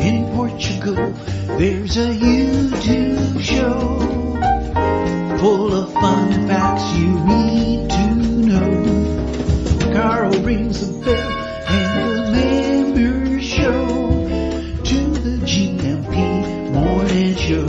In Portugal, there's a YouTube show full of fun facts you need to know. Carl rings the bell and the members show to the GMP morning show.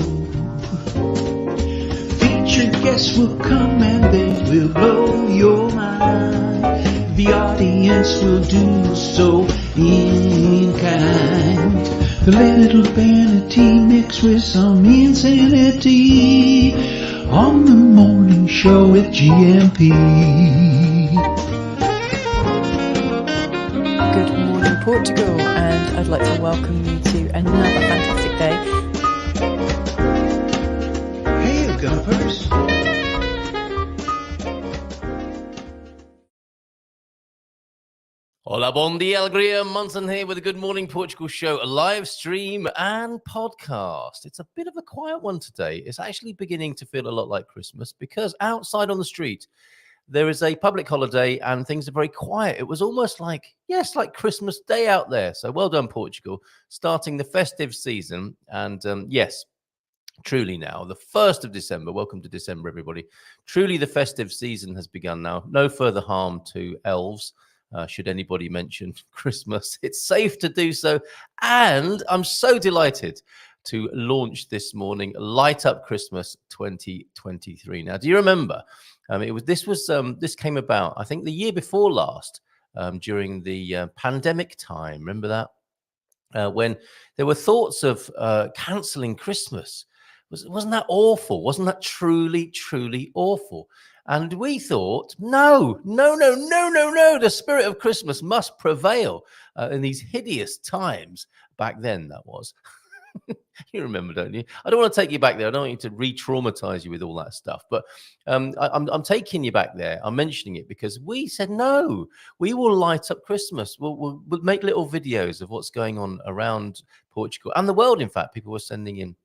Featured guests will come and they will blow your mind. The audience will do so in kind. The little vanity mixed with some insanity on the morning show with GMP. Good morning, Portugal, and I'd like to welcome you to another fantastic day. Hey, Gumpers. Hola, bon dia, alegria. Munson here with a Good Morning Portugal show, a live stream and podcast. It's a bit of a quiet one today. It's actually beginning to feel a lot like Christmas because outside on the street, there is a public holiday and things are very quiet. It was almost like, yes, like Christmas Day out there. So well done, Portugal, starting the festive season. And yes, truly now, the 1st of December, welcome to December, everybody. Truly the festive season has begun now. No further harm to elves. Should anybody mention Christmas, it's safe to do so. And I'm so delighted to launch this morning Light Up Christmas 2023. Now, do you remember? This came about, I think, the year before last, during the pandemic time. Remember that? When there were thoughts of cancelling Christmas. Wasn't that awful? Wasn't that truly, truly awful? And we thought, no. The spirit of Christmas must prevail in these hideous times. Back then, that was. You remember, don't you? I don't want to take you back there. I don't want you to re-traumatize you with all that stuff. But I'm taking you back there. I'm mentioning it because we said, no, we will light up Christmas. We'll make little videos of what's going on around Portugal and the world. In fact, people were sending in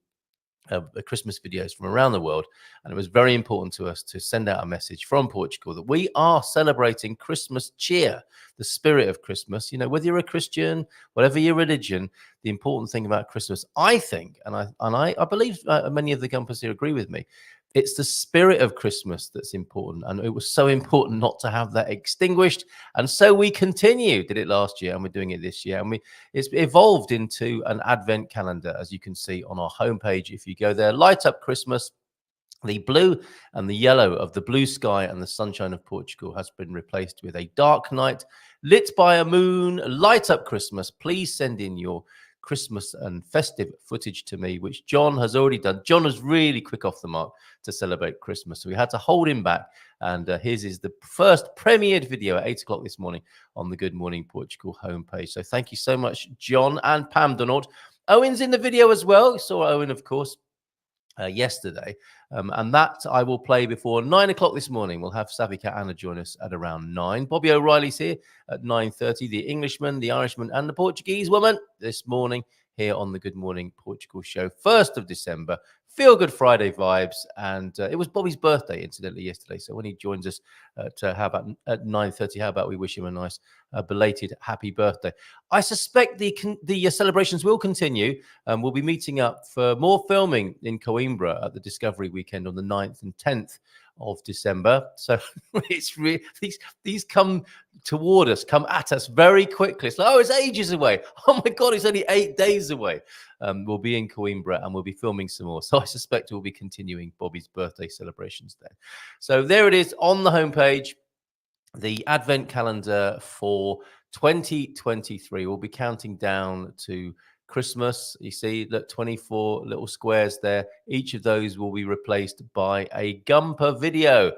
Christmas videos from around the world, and it was very important to us to send out a message from Portugal that we are celebrating Christmas cheer, the spirit of Christmas. You know, whether you're a Christian, whatever your religion, the important thing about Christmas, I think, and I believe many of the Gumpers here agree with me, it's the spirit of Christmas that's important, and it was so important not to have that extinguished. And so we did it last year, and we're doing it this year. And it's evolved into an advent calendar, as you can see on our homepage. If you go there, Light Up Christmas, the blue and the yellow of the blue sky and the sunshine of Portugal has been replaced with a dark night lit by a moon. Light Up Christmas. Please send in your Christmas and festive footage to me, which John has already done. John was really quick off the mark to celebrate Christmas, so we had to hold him back. And his is the first premiered video at 8 o'clock this morning on the Good Morning Portugal homepage. So thank you so much, John and Pam Donald. Owen's in the video as well. You saw Owen, of course, yesterday. And that I will play before 9 o'clock this morning. We'll have Savvy Cat Ana join us at around 9. Bobby O'Reilly's here at 9:30. The Englishman, the Irishman, and the Portuguese woman this morning here on the Good Morning Portugal show. 1st of December. Feel Good Friday vibes. And it was Bobby's birthday, incidentally, yesterday. So when he joins us at 9:30, how about we wish him a nice belated happy birthday. I suspect the celebrations will continue. We'll be meeting up for more filming in Coimbra at the Discovery Weekend on the 9th and 10th of December. So it's really, these come at us very quickly. It's like, oh, it's ages away. Oh my God, it's only 8 days away. We'll be in Coimbra and we'll be filming some more. So I suspect we'll be continuing Bobby's birthday celebrations then. So there it is on the homepage. The advent calendar for 2023. We'll be counting down to Christmas. You see that 24 little squares there. Each of those will be replaced by a Gumper video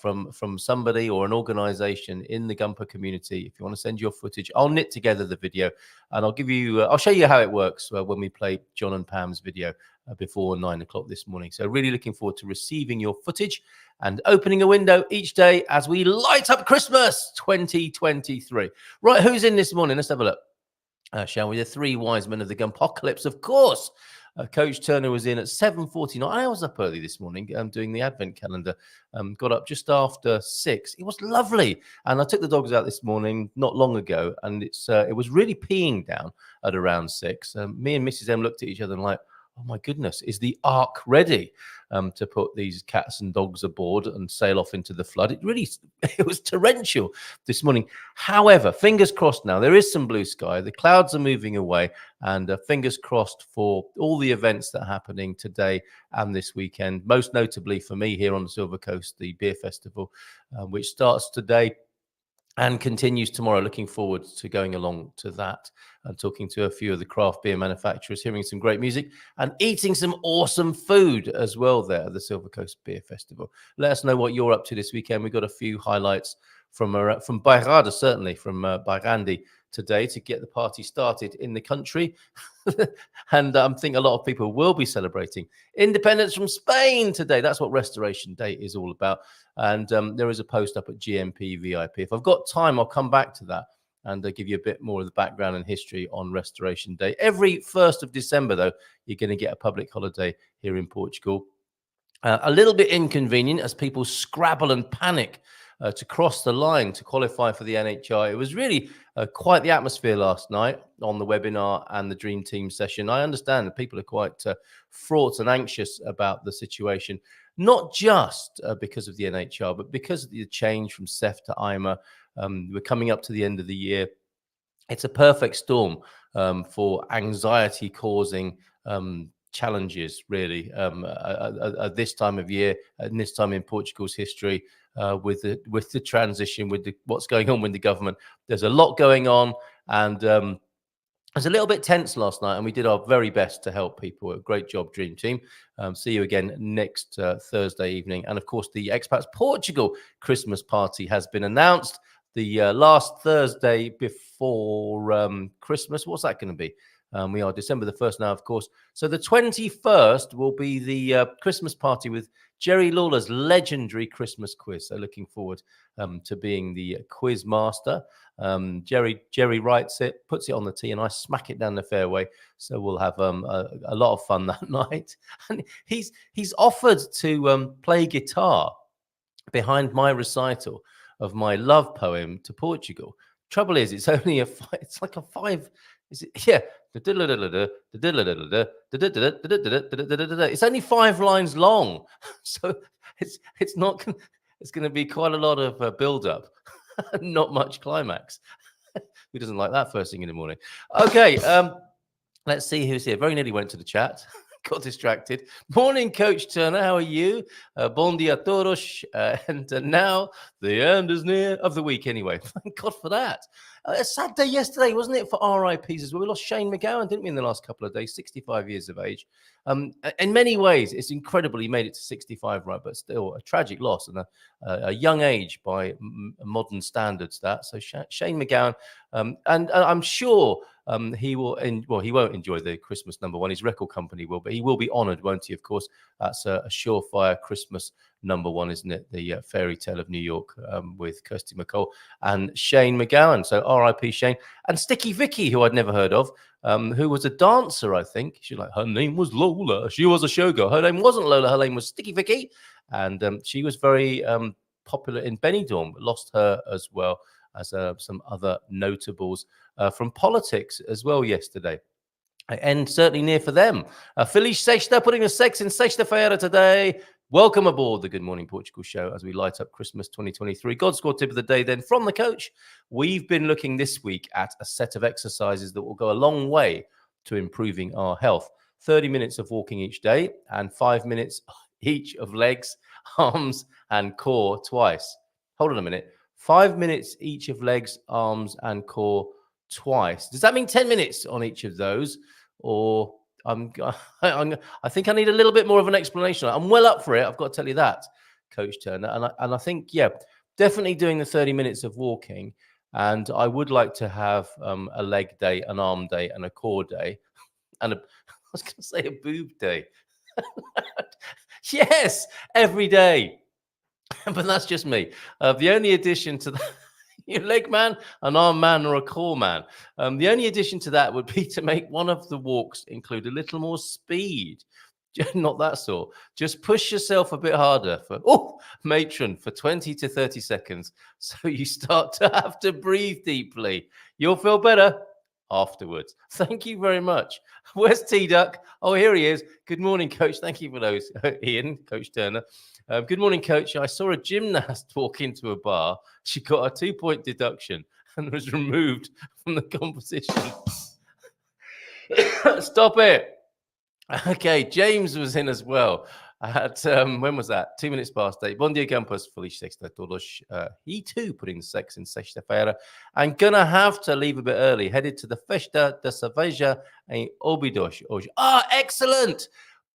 from somebody or an organization in the Gumper community. If you want to send your footage, I'll knit together the video and I'll show you how it works when we play John and Pam's video before 9 o'clock this morning. So really looking forward to receiving your footage and opening a window each day as we light up Christmas 2023. Right, who's in this morning? Let's have a look. shall we? The three wise men of the Gunpocalypse, of course. Coach Turner was in at 7:49. I was up early this morning doing the advent calendar. Got up just after 6. It was lovely. And I took the dogs out this morning not long ago, and it was really peeing down at around 6. Me and Mrs. M looked at each other and like, oh my goodness, is the ark ready to put these cats and dogs aboard and sail off into the flood? It was torrential this morning. However, fingers crossed now, there is some blue sky. The clouds are moving away, and fingers crossed for all the events that are happening today and this weekend, most notably for me here on the Silver Coast, the Beer Festival, which starts today and continues tomorrow. Looking forward to going along to that and talking to a few of the craft beer manufacturers, hearing some great music and eating some awesome food as well there at the Silver Coast Beer Festival. Let us know what you're up to this weekend. We've got a few highlights from Bairrada, certainly from Bairrandi today to get the party started in the country. And I think a lot of people will be celebrating independence from Spain today. That's what Restoration Day is all about. And there is a post up at GMP VIP. If I've got time, I'll come back to that and give you a bit more of the background and history on Restoration Day. Every 1st of December, though, you're going to get a public holiday here in Portugal. A little bit inconvenient as people scrabble and panic to cross the line to qualify for the NHI. It was really quite the atmosphere last night on the webinar and the Dream Team session. I understand that people are quite fraught and anxious about the situation, not just because of the NHR, but because of the change from SEF to IMA. We're coming up to the end of the year. It's a perfect storm for anxiety-causing challenges, really, at this time of year, and this time in Portugal's history, with the transition, with what's going on with the government. There's a lot going on, and it was a little bit tense last night, and we did our very best to help people. A great job, Dream Team. See you again next Thursday evening. And of course, the Expats Portugal Christmas party has been announced. The last Thursday before Christmas. What's that going to be? We are December the 1st now, of course. So the 21st will be the Christmas party with Jerry Lawler's legendary Christmas quiz. So looking forward to being the quiz master. Jerry writes it, puts it on the tee, and I smack it down the fairway. So we'll have a lot of fun that night. And he's offered to play guitar behind my recital of my love poem to Portugal. Trouble is, it's only it's like a 5. Is it? Yeah. It's only 5 lines long, so it's not. It's going to be quite a lot of build up, not much climax. Who doesn't like that first thing in the morning? Okay, let's see who's here. Very nearly went to the chat. Got distracted. Morning, Coach Turner. How are you? Bon dia todos. And now the end is near of the week anyway. Thank God for that. A sad day yesterday, wasn't it, for RIPs as well? We lost Shane McGowan, didn't we, in the last couple of days? 65 years of age. In many ways, it's incredible he made it to 65, right? But still, a tragic loss and a young age by modern standards. That so Shane McGowan, and I'm sure he will. He won't enjoy the Christmas #1. His record company will, but he will be honoured, won't he? Of course, that's a surefire Christmas #1, isn't it? The Fairy Tale of New York with Kirsty MacColl and Shane McGowan. So R.I.P. Shane. And Sticky Vicky, who I'd never heard of, who was a dancer, I think. Her name was Lola. She was a showgirl. Her name wasn't Lola. Her name was Sticky Vicky. And she was very popular in Benidorm. Lost her as well as some other notables from politics as well yesterday. And certainly near for them. Feliz Sexta, putting the sex in Sexta-feira today. Welcome aboard the Good Morning Portugal show as we light up Christmas 2023. God Squad tip of the day then from the coach. We've been looking this week at a set of exercises that will go a long way to improving our health. 30 minutes of walking each day and 5 minutes each of legs, arms and core twice. Hold on a minute. 5 minutes each of legs, arms and core twice. Does that mean 10 minutes on each of those? Or I think I need a little bit more of an explanation. I'm well up for it. I've got to tell you that, Coach Turner. And I think, yeah, definitely doing the 30 minutes of walking. And I would like to have a leg day, an arm day, and a core day. And I was going to say a boob day. Yes, every day. But that's just me. The only addition to that, You're a leg man, an arm man, or a core man. The only addition to that would be to make one of the walks include a little more speed. Not that sort. Just push yourself a bit harder matron, for 20 to 30 seconds. So you start to have to breathe deeply. You'll feel better afterwards. Thank you very much. Where's T-Duck? Oh, here he is. Good morning, Coach. Thank you for those, Ian, Coach Turner. Good morning, Coach. I saw a gymnast walk into a bar. She got a 2-point deduction and was removed from the competition. Stop it. Okay, James was in as well. At when was that? 2 minutes past 8. Bom dia, campus. Feliz sexta todos. He too put in sex in sexta-feira. I'm gonna have to leave a bit early. Headed to the Festa da Cerveja em Óbidos. Excellent,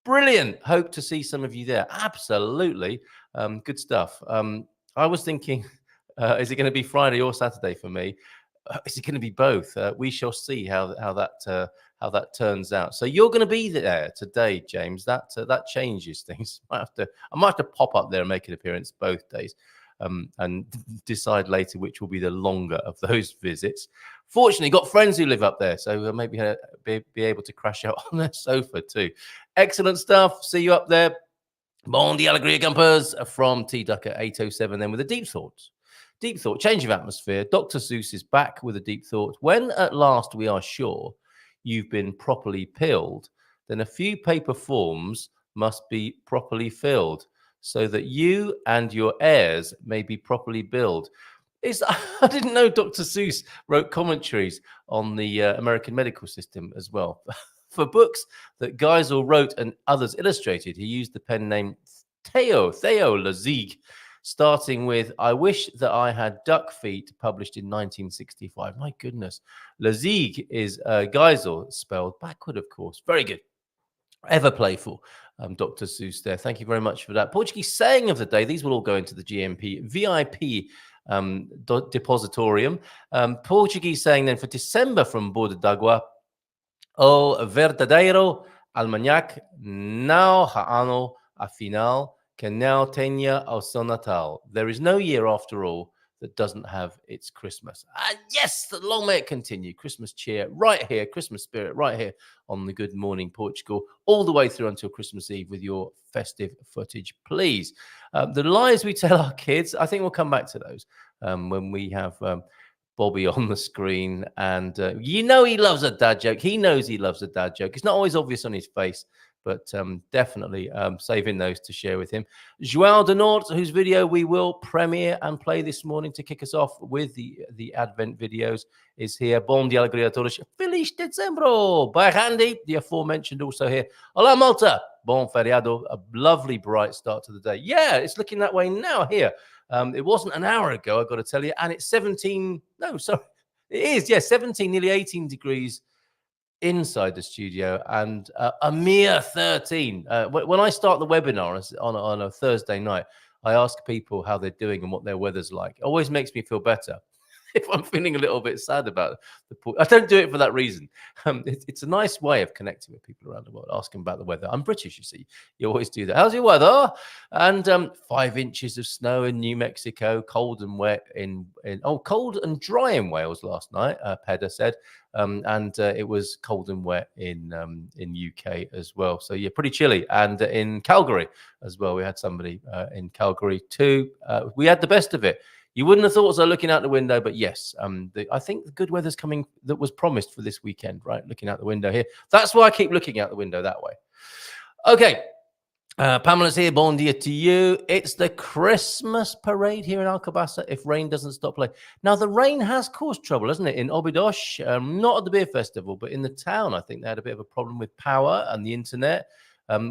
brilliant. Hope to see some of you there. Absolutely, good stuff. I was thinking, is it going to be Friday or Saturday for me? Is it going to be both? We shall see how that turns out. So you're going to be there today, James. That changes things. I might have to pop up there and make an appearance both days, and decide later which will be the longer of those visits. Fortunately, got friends who live up there, so maybe be able to crash out on their sofa too. Excellent stuff. See you up there. Bon dia, alegria, campers, from T-Duck at 8:07. Then with a deep thought. Deep thought, change of atmosphere. Dr. Seuss is back with a deep thought. When at last we are sure you've been properly pilled, then a few paper forms must be properly filled so that you and your heirs may be properly billed. I didn't know Dr. Seuss wrote commentaries on the American medical system as well. For books that Geisel wrote and others illustrated, he used the pen name Theo Lazigue, starting with I Wish That I Had Duck Feet, published in 1965. My goodness. Lazigue is Geisel, spelled backward, of course. Very good. Ever playful, Dr. Seuss there. Thank you very much for that. Portuguese saying of the day. These will all go into the GMP VIP depositorium. Portuguese saying then for December from Borda d'Água. O verdadeiro almanac não há ano afinal que não tenha o seu Natal. There is no year after all that doesn't have its Christmas. And yes, long may it continue. Christmas cheer right here, Christmas spirit right here on the Good Morning Portugal, all the way through until Christmas Eve with your festive footage, please. The lies we tell our kids, I think we'll come back to those when we have Bobby on the screen. And he loves a dad joke. He knows he loves a dad joke. It's not always obvious on his face, but definitely saving those to share with him. João de Nort, whose video we will premiere and play this morning to kick us off with the Advent videos, is here. Bom dia, alegria a todos. Feliz Dezembro. By Randy, the aforementioned, also here. Olá, Malta. Bom feriado. A lovely, bright start to the day. Yeah, it's looking that way now here. It wasn't an hour ago, I've got to tell you, and it's 17. No, sorry. It is, yes, 17, nearly 18 degrees inside the studio, and a mere 13. When I start the webinar on a Thursday night, I ask people how they're doing and what their weather's like. It always makes me feel better. If I'm feeling a little bit sad about I don't do it for that reason. It's a nice way of connecting with people around the world, asking about the weather. I'm British, you see. You always do that. How's your weather? And 5 inches of snow in New Mexico, cold and wet cold and dry in Wales last night, Peda said. And it was cold and wet in UK as well. So yeah, pretty chilly. And in Calgary as well, we had somebody in Calgary too. We had the best of it. You wouldn't have thought so looking out the window, but yes, I think the good weather's coming that was promised for this weekend, right? Looking out the window here. That's why I keep looking out the window that way. Okay. Pamela's here. Bon dia to you. It's the Christmas parade here in Alcobaça if rain doesn't stop playing. Now, the rain has caused trouble, hasn't it? In Óbidos, not at the beer festival, but in the town, I think they had a bit of a problem with power and the internet.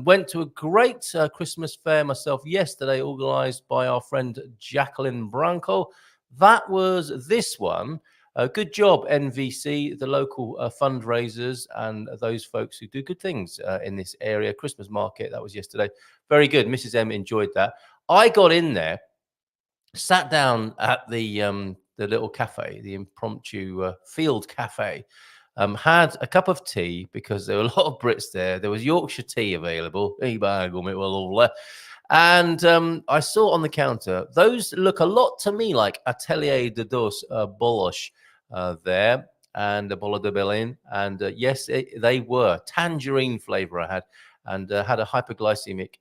Went to a great Christmas fair myself yesterday, organised by our friend Jacqueline Branco. That was this one. Good job, NVC, the local fundraisers and those folks who do good things in this area. Christmas market, that was yesterday. Very good. Mrs. M enjoyed that. I got in there, sat down at the little cafe, the impromptu field cafe. Had a cup of tea because there were a lot of Brits there. There was Yorkshire tea available. And I saw on the counter, those look a lot to me like Atelier de Dos Bolosh there, and a Bolo de Berlin. And yes, they were tangerine flavor I had, and had a hyperglycemic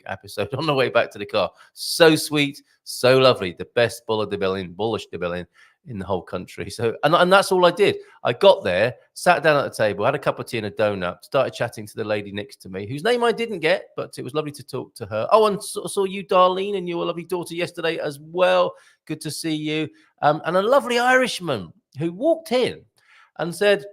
episode on the way back to the car. So sweet, so lovely. The best Bolo de Berlin, Bolosh de Berlin in the whole country. So, and that's all I did. I got there, sat down at the table, had a cup of tea and a donut, started chatting to the lady next to me, whose name I didn't get, but it was lovely to talk to her. Oh, and saw you, Darlene, and your lovely daughter yesterday as well. Good to see you. And a lovely Irishman who walked in and said,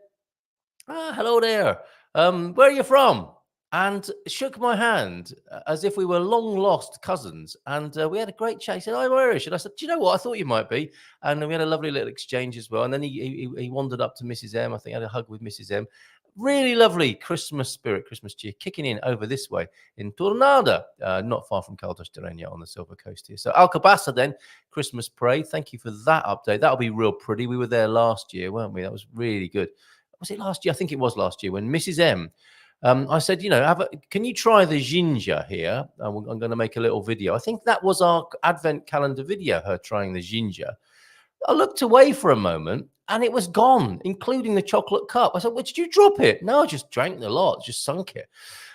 hello there. Where are you from? And shook my hand as if we were long lost cousins. And we had a great chat. He said, I'm Irish. And I said, do you know what? I thought you might be. And we had a lovely little exchange as well. And then he wandered up to Mrs. M. I think I had a hug with Mrs. M. Really lovely Christmas spirit, Christmas cheer kicking in over this way in Tornada, not far from Caldas de Reina on the Silver Coast here. So Alcobaça then, Christmas parade. Thank you for that update. That'll be real pretty. We were there last year, weren't we? That was really good. Was it last year? I think it was last year when Mrs. M. I said, can you try the ginger here? I'm going to make a little video. I think that was our advent calendar video, her trying the ginger. I looked away for a moment and it was gone, including the chocolate cup. I said, well, did you drop it? No, I just drank the lot, just sunk it.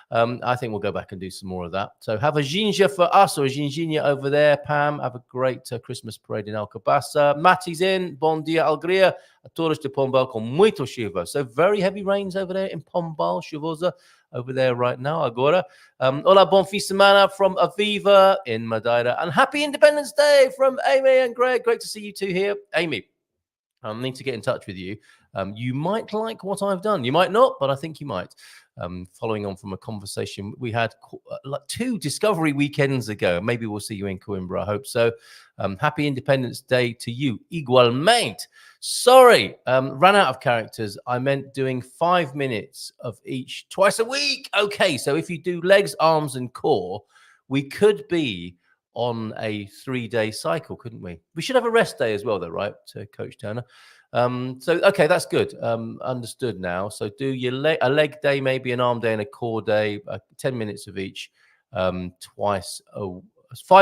I think we'll go back and do some more of that. So have a ginger for us, or a ginginha over there, Pam. Have a great Christmas parade in Alcobaça. Matty's in. Bom dia, Alegria. A Torres de Pombal com muito chuva. So very heavy rains over there in Pombal, chuvosa over there right now, agora. Hola, bom fim de semana from Aviva in Madeira. And happy Independence Day from Amy and Greg. Great to see you two here. Amy, I need to get in touch with you. You might like what I've done. You might not, but I think you might. Following on from a conversation we had like 2 Discovery weekends ago. Maybe we'll see you in Coimbra. I hope so. Happy Independence Day to you. Igualmente. Sorry, ran out of characters. I meant doing 5 minutes of each twice a week. Okay, so if you do legs, arms, and core, we could be on a 3-day cycle, couldn't we? We should have a rest day as well, though, right, Coach Turner? Okay, that's good. Understood now. So do your a leg day, maybe an arm day and a core day, 10 minutes of each, 5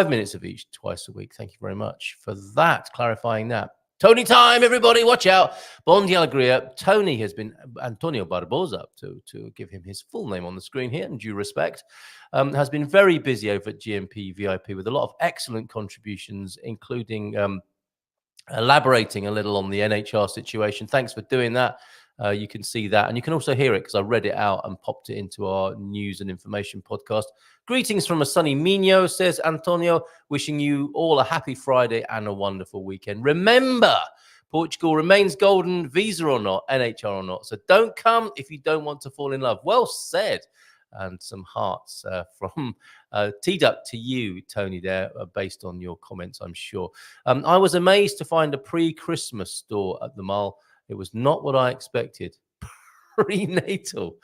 minutes of each twice a week. Thank you very much for that, clarifying that. Tony time, everybody, watch out. Bon dia alegria. Tony has been Antonio Barbosa, to give him his full name on the screen here, in due respect, has been very busy over at GMP VIP with a lot of excellent contributions, including elaborating a little on the NHR situation. Thanks for doing that. You can see that, and you can also hear it because I read it out and popped it into our news and information podcast. Greetings from a sunny Minho, says Antonio, wishing you all a happy Friday and a wonderful weekend. Remember, Portugal remains golden, visa or not, NHR or not. So don't come if you don't want to fall in love. Well said. And some hearts from T-Duck to you, Tony, there, based on your comments, I'm sure. I was amazed to find a pre-Christmas store at the mall. It was not what I expected. Prenatal.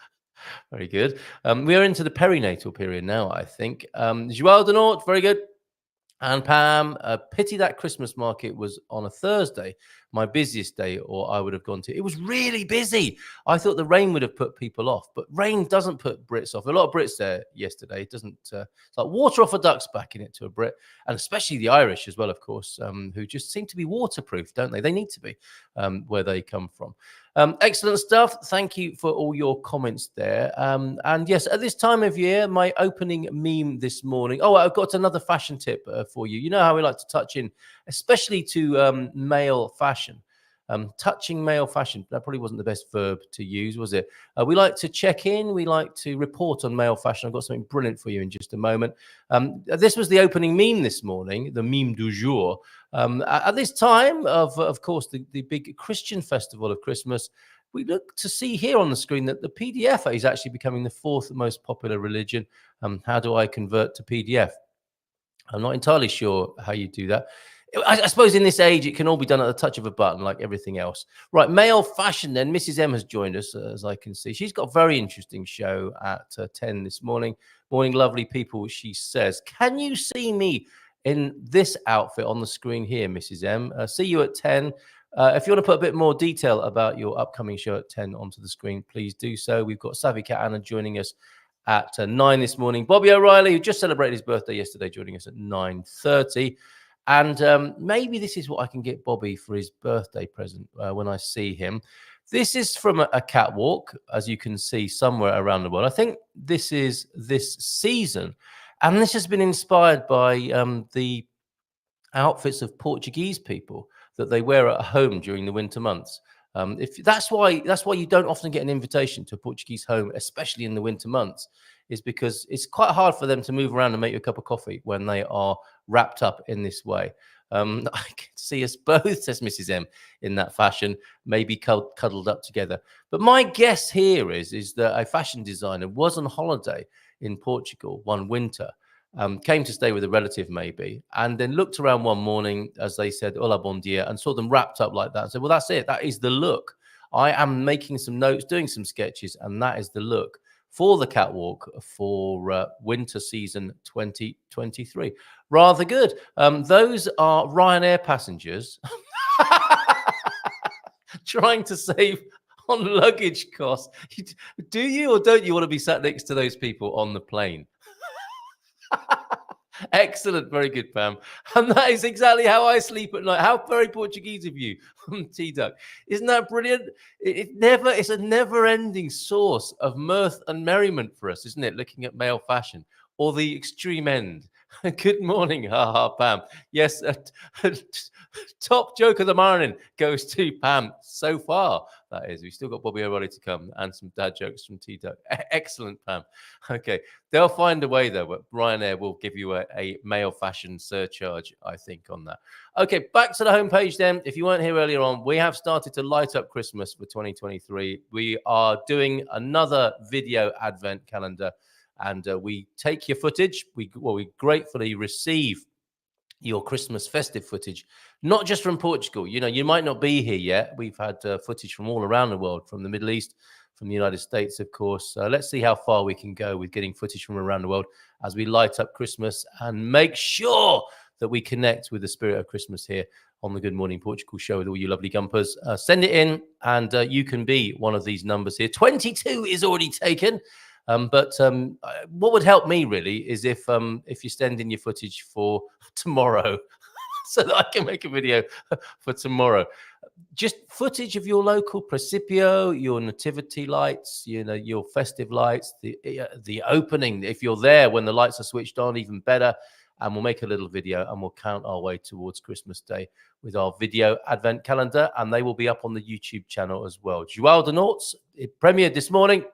Very good. We are into the perinatal period now, I think. Joël Denort, very good. And Pam, pity that Christmas market was on a Thursday, my busiest day, or I would have gone to. It was really busy. I thought the rain would have put people off, but rain doesn't put Brits off. A lot of Brits there yesterday. It doesn't. It's like water off a duck's back in it to a Brit, and especially the Irish as well, of course, who just seem to be waterproof, don't they? They need to be where they come from. Excellent stuff. Thank you for all your comments there. And yes, at this time of year, my opening meme this morning. Oh, I've got another fashion tip for you. You know how we like to touch in, especially to male fashion. Touching male fashion. That probably wasn't the best verb to use, was it? We like to check in. We like to report on male fashion. I've got something brilliant for you in just a moment. This was the opening meme this morning, the meme du jour. At this time of course, the big Christian festival of Christmas, we look to see here on the screen that the PDF is actually becoming the 4th most popular religion. How do I convert to PDF? I'm not entirely sure how you do that. I suppose in this age, it can all be done at the touch of a button, like everything else. Right, male fashion then. Mrs. M has joined us, as I can see. She's got a very interesting show at 10 this morning. Morning, lovely people, she says. Can you see me in this outfit on the screen here, Mrs. M? See you at 10. If you want to put a bit more detail about your upcoming show at 10 onto the screen, please do so. We've got Savvy Cat Ana joining us at 9 this morning. Bobby O'Reilly, who just celebrated his birthday yesterday, joining us at 9:30. And maybe this is what I can get Bobby for his birthday present when I see him. This is from a catwalk, as you can see somewhere around the world. I think this is this season. And this has been inspired by the outfits of Portuguese people that they wear at home during the winter months. If that's why you don't often get an invitation to a Portuguese home, especially in the winter months, is because it's quite hard for them to move around and make you a cup of coffee when they are wrapped up in this way. I can see us both, says Mrs. M, in that fashion, maybe cuddled up together. But my guess here is that a fashion designer was on holiday in Portugal one winter, came to stay with a relative maybe, and then looked around one morning, as they said, hola, bon dia, and saw them wrapped up like that and said, well, that's it. That is the look. I am making some notes, doing some sketches, and that is the look for the catwalk for winter season 2023. Rather good. Those are Ryanair passengers trying to save on luggage costs. Do you or don't you want to be sat next to those people on the plane? Excellent, very good, Pam. And that is exactly how I sleep at night. How very Portuguese of you, T-Duck. Isn't that brilliant? It's a never-ending source of mirth and merriment for us, isn't it? Looking at male fashion, or the extreme end. Good morning, Pam. Yes, top joke of the morning goes to Pam so far. That is, we've still got Bobby O'Reilly to come and some dad jokes from T-Duck. Excellent, Pam. Okay, they'll find a way though, but Ryanair will give you a male fashion surcharge, I think, on that. Okay, back to the homepage then. If you weren't here earlier on, we have started to light up Christmas for 2023. We are doing another video advent calendar, and we take your footage. We gratefully receive your Christmas festive footage, not just from Portugal. You know, you might not be here yet. We've had footage from all around the world, from the Middle East, from the United States, of course. Let's see how far we can go with getting footage from around the world as we light up Christmas and make sure that we connect with the spirit of Christmas here on the Good Morning Portugal show with all you lovely gumpers. Send it in, and you can be one of these numbers here. 22 is already taken. But what would help me really is if you send in your footage for tomorrow so that I can make a video for tomorrow. Just footage of your local Principio, your nativity lights, you know, your festive lights, the opening. If you're there when the lights are switched on, even better. And we'll make a little video and we'll count our way towards Christmas Day with our video advent calendar. And they will be up on the YouTube channel as well. João de Nortz, it premiered this morning.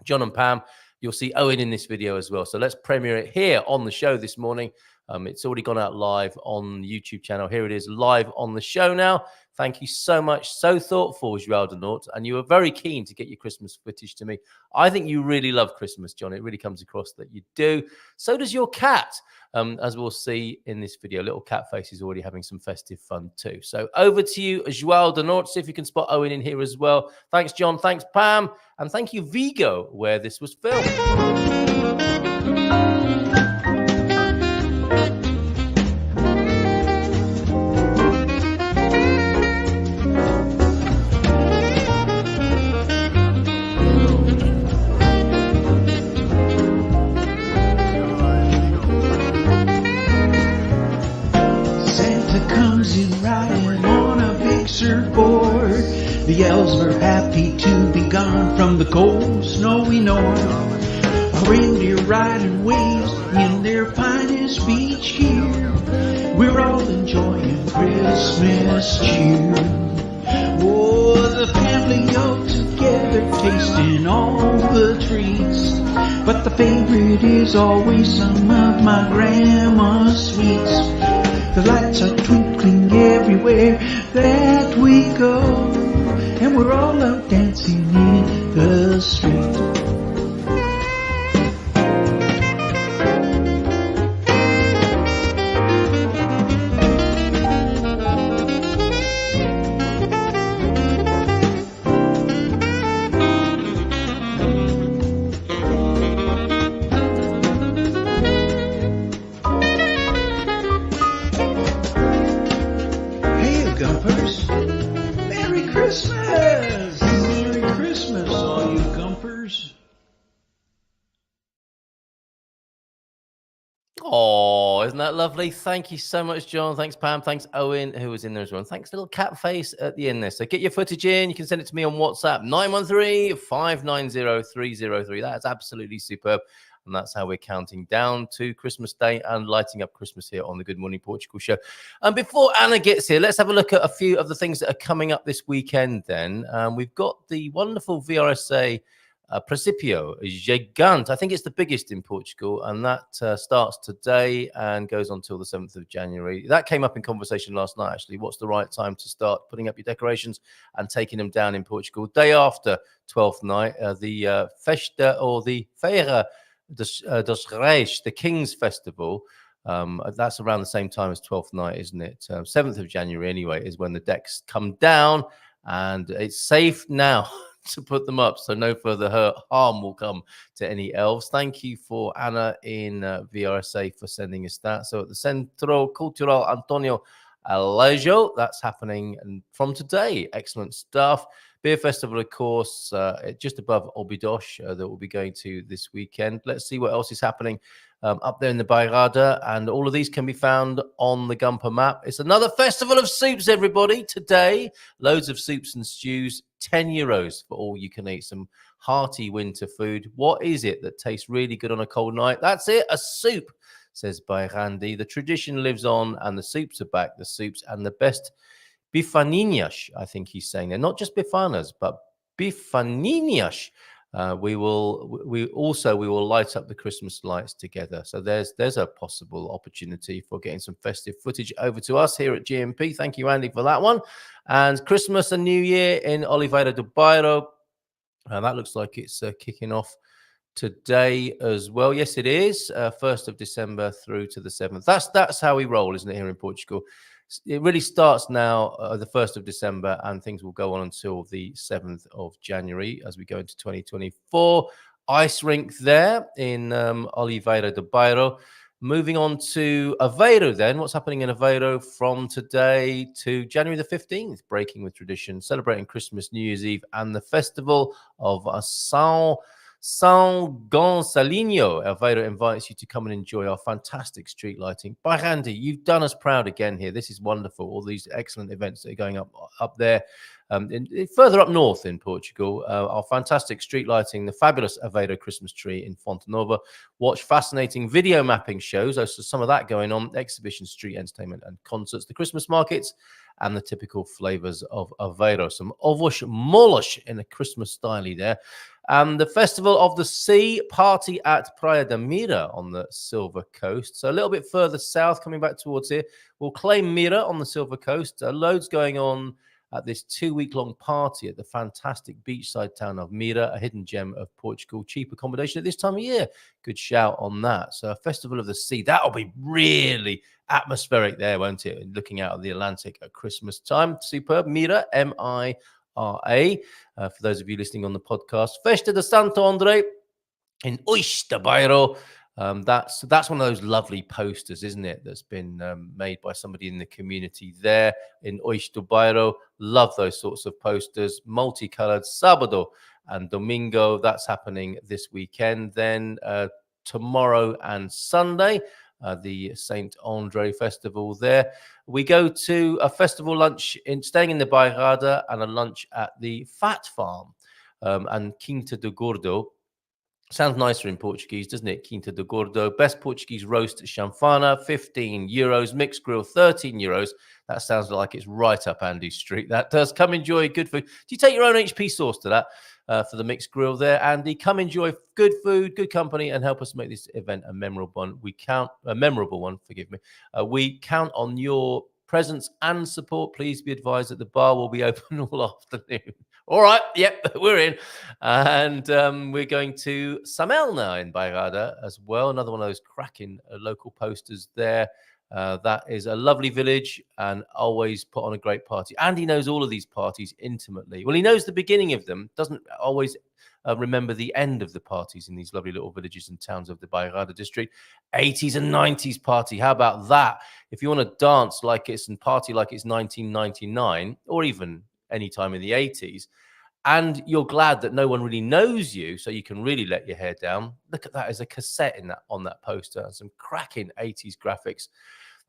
John and Pam, you'll see Owen in this video as well. So let's premiere it here on the show this morning. It's already gone out live on the YouTube channel. Here it is live on the show now. Thank you so much. So thoughtful, João de Nortz. And you were very keen to get your Christmas footage to me. I think you really love Christmas, John. It really comes across that you do. So does your cat, as we'll see in this video. Little cat face is already having some festive fun too. So over to you, João de Nortz. See if you can spot Owen in here as well. Thanks, John. Thanks, Pam. And thank you, Vigo, where this was filmed. Surfboard. The elves are happy to be gone from the cold, snowy north. A reindeer riding waves in their finest beach gear. We're all enjoying Christmas cheer. Oh, the family all together tasting all the treats. But the favorite is always some of my grandma's sweets. The lights are twinkling everywhere that we go, and we're all out dancing in the street. Merry Christmas! Merry Christmas, all you gumpers. Oh, isn't that lovely? Thank you so much, John. Thanks, Pam. Thanks, Owen, who was in there as well. Thanks, little cat face at the end there. So get your footage in. You can send it to me on WhatsApp, 913-590-303. That's absolutely superb. And that's how we're counting down to Christmas Day and lighting up Christmas here on the Good Morning Portugal show. And before Anna gets here, let's have a look at a few of the things that are coming up this weekend then. We've got the wonderful VRSA Principio Gigante. I think it's the biggest in Portugal, and that starts today and goes on till the 7th of January. That came up in conversation last night, actually. What's the right time to start putting up your decorations and taking them down in Portugal? Day after 12th night, the Festa or the Feira dos Reis, the King's Festival. That's around the same time as 12th night, isn't it? 7th of January, anyway, is when the decks come down, and it's safe now to put them up, so no further harm will come to any elves. Thank you for Anna in VRSA for sending us that. So at the Centro Cultural Antonio Alejo, that's happening from today. Excellent stuff. Beer Festival, of course, just above Obidos that we'll be going to this weekend. Let's see what else is happening up there in the Bairrada, and all of these can be found on the Gumper map. It's another festival of soups, everybody. Today, loads of soups and stews, €10 for all you can eat. Some hearty winter food. What is it that tastes really good on a cold night? That's it, a soup, says Bairrandi. The tradition lives on, and the soups are back. The soups and the best bifaninhas, I think he's saying. They're not just bifanas, but bifaninhas. We will light up the Christmas lights together. So there's a possible opportunity for getting some festive footage over to us here at GMP. Thank you, Andy, for that one. And Christmas and New Year in Oliveira do Bairro. That looks like it's kicking off today as well. Yes, it is. 1st of December through to the 7th. That's how we roll, isn't it, here in Portugal? It really starts now, the 1st of December, and things will go on until the 7th of January as we go into 2024. Ice rink there in Oliveira do Bairro. Moving on to Aveiro then. What's happening in Aveiro from today to January the 15th? Breaking with tradition, celebrating Christmas, New Year's Eve, and the festival of São Gonçalinho. Aveiro invites you to come and enjoy our fantastic street lighting. Bairrandi, you've done us proud again here. This is wonderful. All these excellent events that are going up there. Further up north in Portugal, our fantastic street lighting, the fabulous Aveiro Christmas tree in Fonte Nova. Watch fascinating video mapping shows. So some of that going on. Exhibition, street entertainment, and concerts. The Christmas markets and the typical flavors of Aveiro. Some ovos molos in a Christmas style there. The Festival of the Sea, party at Praia da Mira on the Silver Coast. So a little bit further south, coming back towards here, we'll claim Mira on the Silver Coast. Loads going on at this 2-week-long party at the fantastic beachside town of Mira, a hidden gem of Portugal. Cheap accommodation at this time of year. Good shout on that. So a Festival of the Sea, that'll be really atmospheric there, won't it? Looking out of the Atlantic at Christmas time. Superb. Mira, M-I-R-A. For those of you listening on the podcast, Festa de Santo André in Oix do Bairro. That's one of those lovely posters, isn't it? That's been made by somebody in the community there in Oix do Bairro. Love those sorts of posters, multicolored. Sábado and Domingo. That's happening this weekend. Then tomorrow and Sunday, the Saint Andre Festival there. We go to a festival lunch staying in the Bairrada, and a lunch at the Fat Farm and Quinta do Gordo. Sounds nicer in Portuguese, doesn't it? Quinta do Gordo. Best Portuguese roast chanfana, €15. Mixed grill, €13. That sounds like it's right up Andy's street. That does. Come enjoy good food. Do you take your own HP sauce to that for the mixed grill there, Andy? Come enjoy good food, good company, and help us make this event a memorable one. We count on your presence and support. Please be advised that the bar will be open all afternoon. All right, yep, we're in. And we're going to Samel now in Bairrada as well. Another one of those cracking local posters there. That is a lovely village and always put on a great party. Andy knows all of these parties intimately. Well, he knows the beginning of them, doesn't always remember the end of the parties in these lovely little villages and towns of the Bairrada district. 80s and 90s party. How about that? If you want to dance like it's and party like it's 1999, or even any time in the 80s, and you're glad that no one really knows you, so you can really let your hair down. Look at that as a cassette on that poster, and some cracking 80s graphics.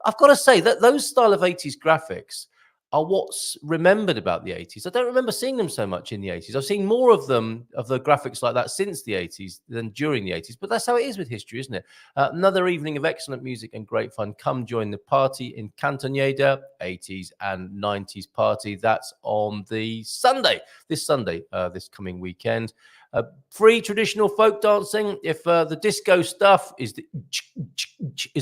I've got to say that those style of 80s graphics are what's remembered about the 80s. I don't remember seeing them so much in the 80s. I've seen more of them, of the graphics like that, since the 80s than during the 80s. But that's how it is with history, isn't it? Another evening of excellent music and great fun. Come join the party in Cantoneda, 80s and 90s party. That's on the Sunday, this coming weekend. Free traditional folk dancing. If the disco stuff is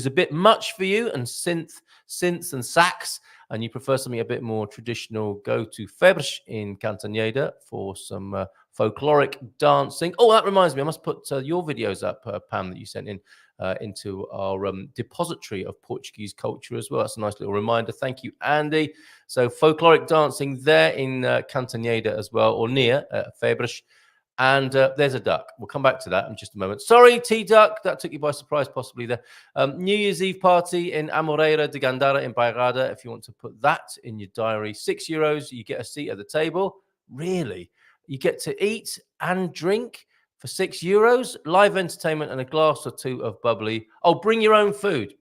a bit much for you, and synths and sax, and you prefer something a bit more traditional, go to Festive in Cantoneda for some folkloric dancing. Oh, that reminds me, I must put your videos up, Pam, that you sent in into our depository of Portuguese culture as well. That's a nice little reminder. Thank you, Andy. So folkloric dancing there in Cantoneda as well, or near Festive. And there's a duck. We'll come back to that in just a moment. Sorry, T-Duck. That took you by surprise, possibly there. New Year's Eve party in Amoreira de Gandara in Bairrada. If you want to put that in your diary, €6. You get a seat at the table. Really? You get to eat and drink for €6. Live entertainment and a glass or two of bubbly. Oh, bring your own food.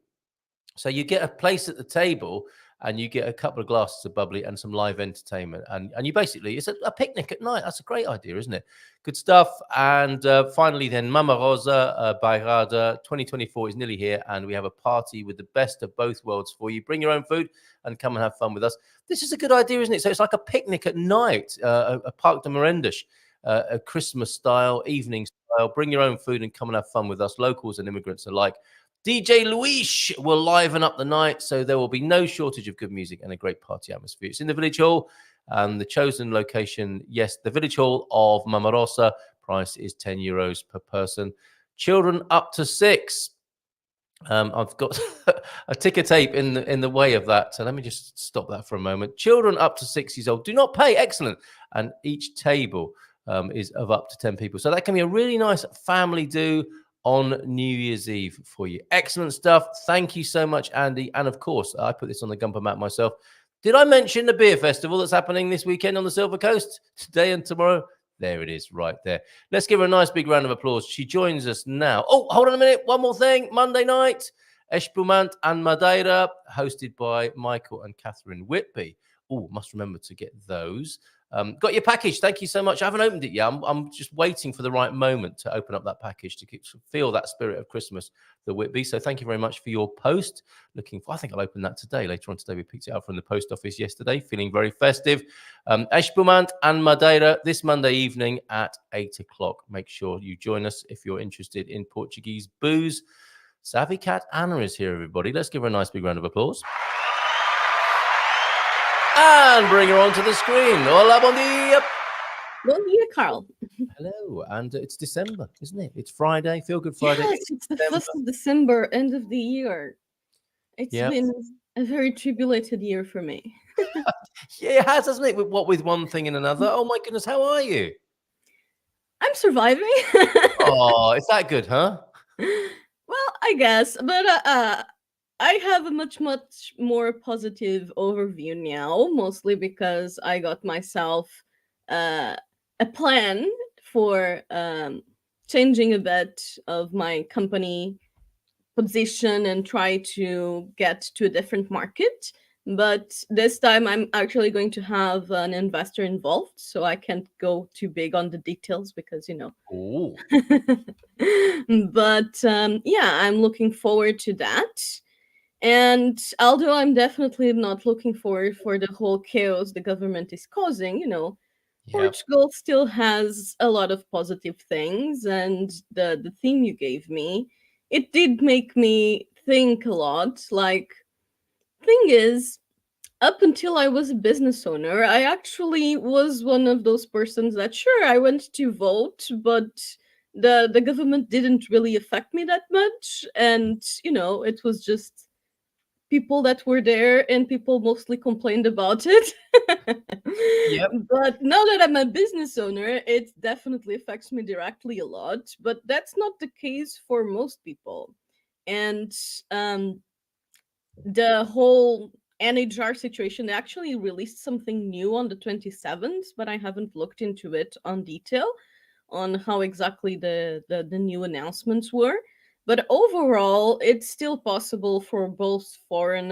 So you get a place at the table, and you get a couple of glasses of bubbly and some live entertainment. And you basically, it's a picnic at night. That's a great idea, isn't it? Good stuff. And finally then, Mama Rosa, Bairrada, 2024 is nearly here, and we have a party with the best of both worlds for you. Bring your own food and come and have fun with us. This is a good idea, isn't it? So it's like a picnic at night, a Parc de Merendas, a Christmas style, evening style. Bring your own food and come and have fun with us, locals and immigrants alike. DJ Luis will liven up the night, so there will be no shortage of good music and a great party atmosphere. It's in the Village Hall, and the chosen location, yes, the Village Hall of Mama Rosa. Price is €10 per person. Children up to 6. I've got a ticker tape in the way of that, so let me just stop that for a moment. Children up to 6 years old do not pay. Excellent. And each table is of up to 10 people, so that can be a really nice family do on New Year's Eve for you. Excellent stuff. Thank you so much, Andy. And of course, I put this on the Gumper map myself. Did I mention the beer festival that's happening this weekend on the Silver Coast, today and tomorrow? There it is, right there. Let's give her a nice big round of applause. She joins us now. Oh, hold on a minute. One more thing. Monday night, Espumante and Madeira, hosted by Michael and Catherine Whitby. Oh, must remember to get those. Got your package. Thank you so much. I haven't opened it yet. I'm just waiting for the right moment to open up that package to feel that spirit of Christmas, the Whitby. So thank you very much for your post. I think I'll open that today. Later on today, we picked it up from the post office yesterday. Feeling very festive. Espumante and Madeira this Monday evening at 8 o'clock. Make sure you join us if you're interested in Portuguese booze. Savvy Cat Ana is here, everybody. Let's give her a nice big round of applause. And bring her onto the screen. Hola, bon dia. Bon dia, Carl. Hello. And it's December, isn't it? It's Friday. Feel Good Friday. Yes, it's the 1st of December, end of the year. It's been a very tribulated year for me. Yeah, it has, hasn't it? With one thing and another. Oh, my goodness. How are you? I'm surviving. Oh, it's that good, huh? Well, I guess. But I have a much more positive overview now, mostly because I got myself a plan for changing a bit of my company position and try to get to a different market. But this time I'm actually going to have an investor involved, so I can't go too big on the details because, Oh. But yeah, I'm looking forward to that. And although I'm definitely not looking forward for the whole chaos the government is causing, Portugal still has a lot of positive things. And the theme you gave me, it did make me think a lot. Like, thing is, up until I was a business owner, I actually was one of those persons that, sure, I went to vote, but the government didn't really affect me that much. And, it was just people that were there, and people mostly complained about it. But now that I'm a business owner, it definitely affects me directly a lot. But that's not the case for most people. And the whole NHR situation. They actually released something new on the 27th, but I haven't looked into it on detail on how exactly the new announcements were. But overall, it's still possible for both foreign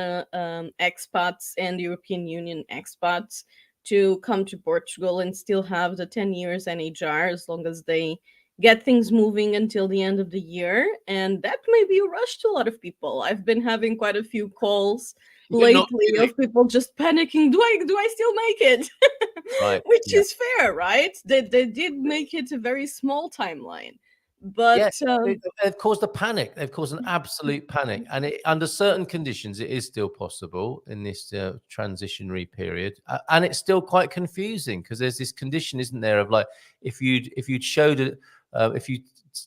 expats and European Union expats to come to Portugal and still have the 10 years NHR as long as they get things moving until the end of the year. And that may be a rush to a lot of people. I've been having quite a few calls You're not lately kidding. of people just panicking. Do I still make it? Right. Which Yeah. is fair, right? They did make it a very small timeline, but Yes, they've caused a panic. They've caused an absolute panic, and under certain conditions, it is still possible in this transitionary period, and it's still quite confusing because there's this condition, isn't there, of like if you'd showed it, if you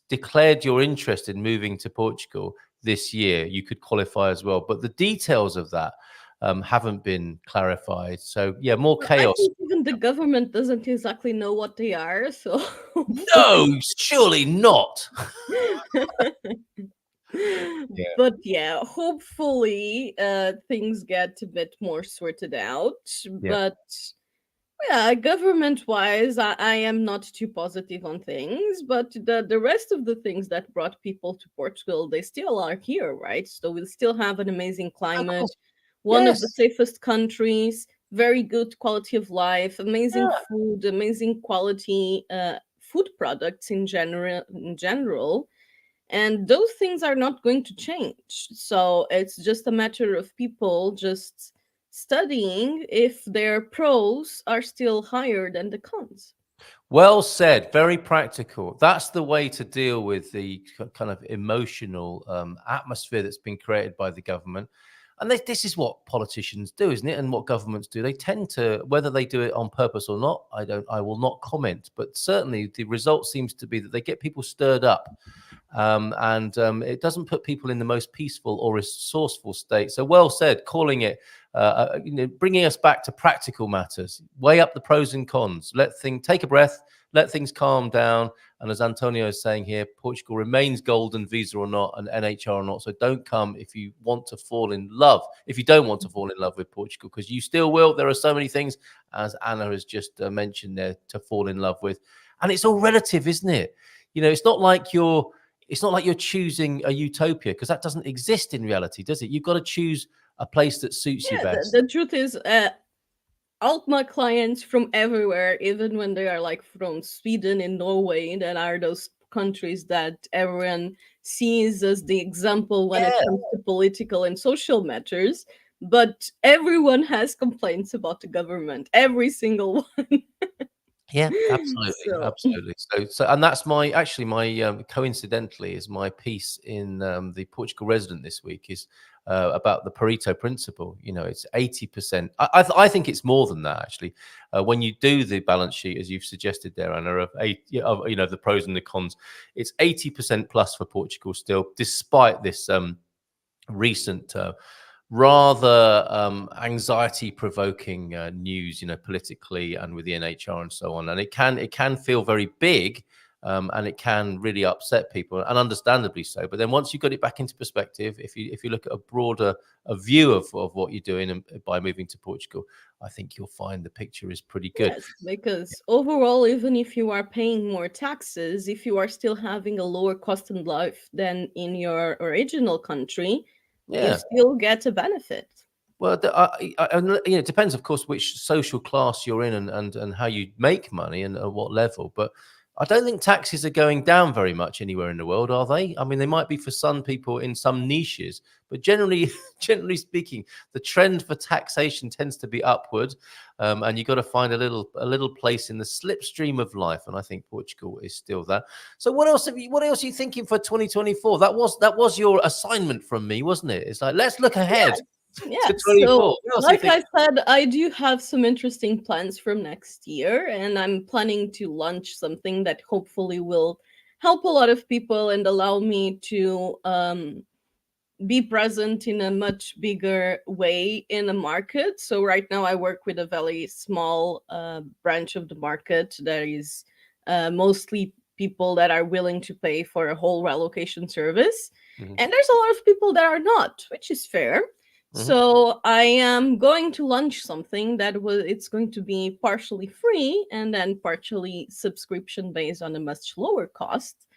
declared your interest in moving to Portugal this year, you could qualify as well. But the details of that haven't been clarified. So yeah, more well, I chaos. think even the government doesn't exactly know what they are. So No, surely not. Yeah. but yeah, hopefully things get a bit more sorted out. Yeah. But yeah, government wise, I am not too positive on things, but the rest of the things that brought people to Portugal, they still are here, right? So we still have an amazing Of climate, course. one of the Yes. safest countries, very good quality of life, amazing Yeah. food, amazing quality food products in general, and those things are not going to change. So it's just a matter of people just studying if their pros are still higher than the cons. Well said. Very practical. That's the way to deal with the kind of emotional atmosphere that's been created by the government. And this is what politicians do, isn't it? And what governments do. They tend to, whether they do it on purpose or not, I will not comment. But certainly the result seems to be that they get people stirred up. And it doesn't put people in the most peaceful or resourceful state. So well said, calling it, bringing us back to practical matters. Weigh up the pros and cons. Take a breath, let things calm down. And as Antonio is saying here, Portugal remains golden, visa or not, and NHR or not. So don't come if you want to fall in love. If you don't want to fall in love with Portugal, because you still will. There are so many things, as Anna has just mentioned there, to fall in love with, and it's all relative, isn't it? It's not like you're choosing a utopia, because that doesn't exist in reality, does it? You've got to choose a place that suits you Yeah, best. the truth is, all my clients from everywhere, even when they are like from Sweden and Norway, that are those countries that everyone sees as the example when it Yeah. comes to political and social matters. But everyone has complaints about the government, every single one. Yeah, absolutely, So absolutely. So, and that's my coincidentally is my piece in the Portugal Resident this week is about the Pareto principle. It's 80%. I think it's more than that actually. When you do the balance sheet, as you've suggested there, Anna, of the pros and the cons, it's 80% plus for Portugal still, despite this recent. Rather anxiety-provoking news, politically and with the NHR and so on, and it can feel very big, and it can really upset people, and understandably so. But then once you got it back into perspective, if you look at a view of what you're doing and by moving to Portugal, I think you'll find the picture is pretty good. yes, because overall, even if you are paying more taxes, if you are still having a lower cost of life than in your original country, you Yeah. still get a benefit. Well, it depends, of course, which social class you're in and how you make money and at what level. But I don't think taxes are going down very much anywhere in the world, are they? I mean, they might be for some people in some niches, but generally, generally speaking, the trend for taxation tends to be upward, and you've got to find a little place in the slipstream of life. And I think Portugal is still that. So, what else are you thinking for 2024? That was your assignment from me, wasn't it? It's like, let's look ahead to Yeah, 24. so What else are you like I thinking? said, I do have some interesting plans from next year, and I'm planning to launch something that hopefully will help a lot of people and allow me to be present in a much bigger way in the market. So right now I work with a very small branch of the market that is mostly people that are willing to pay for a whole relocation service. Mhm. And there's a lot of people that are not, which is fair. So I am going to launch something it's going to be partially free and then partially subscription based on a much lower cost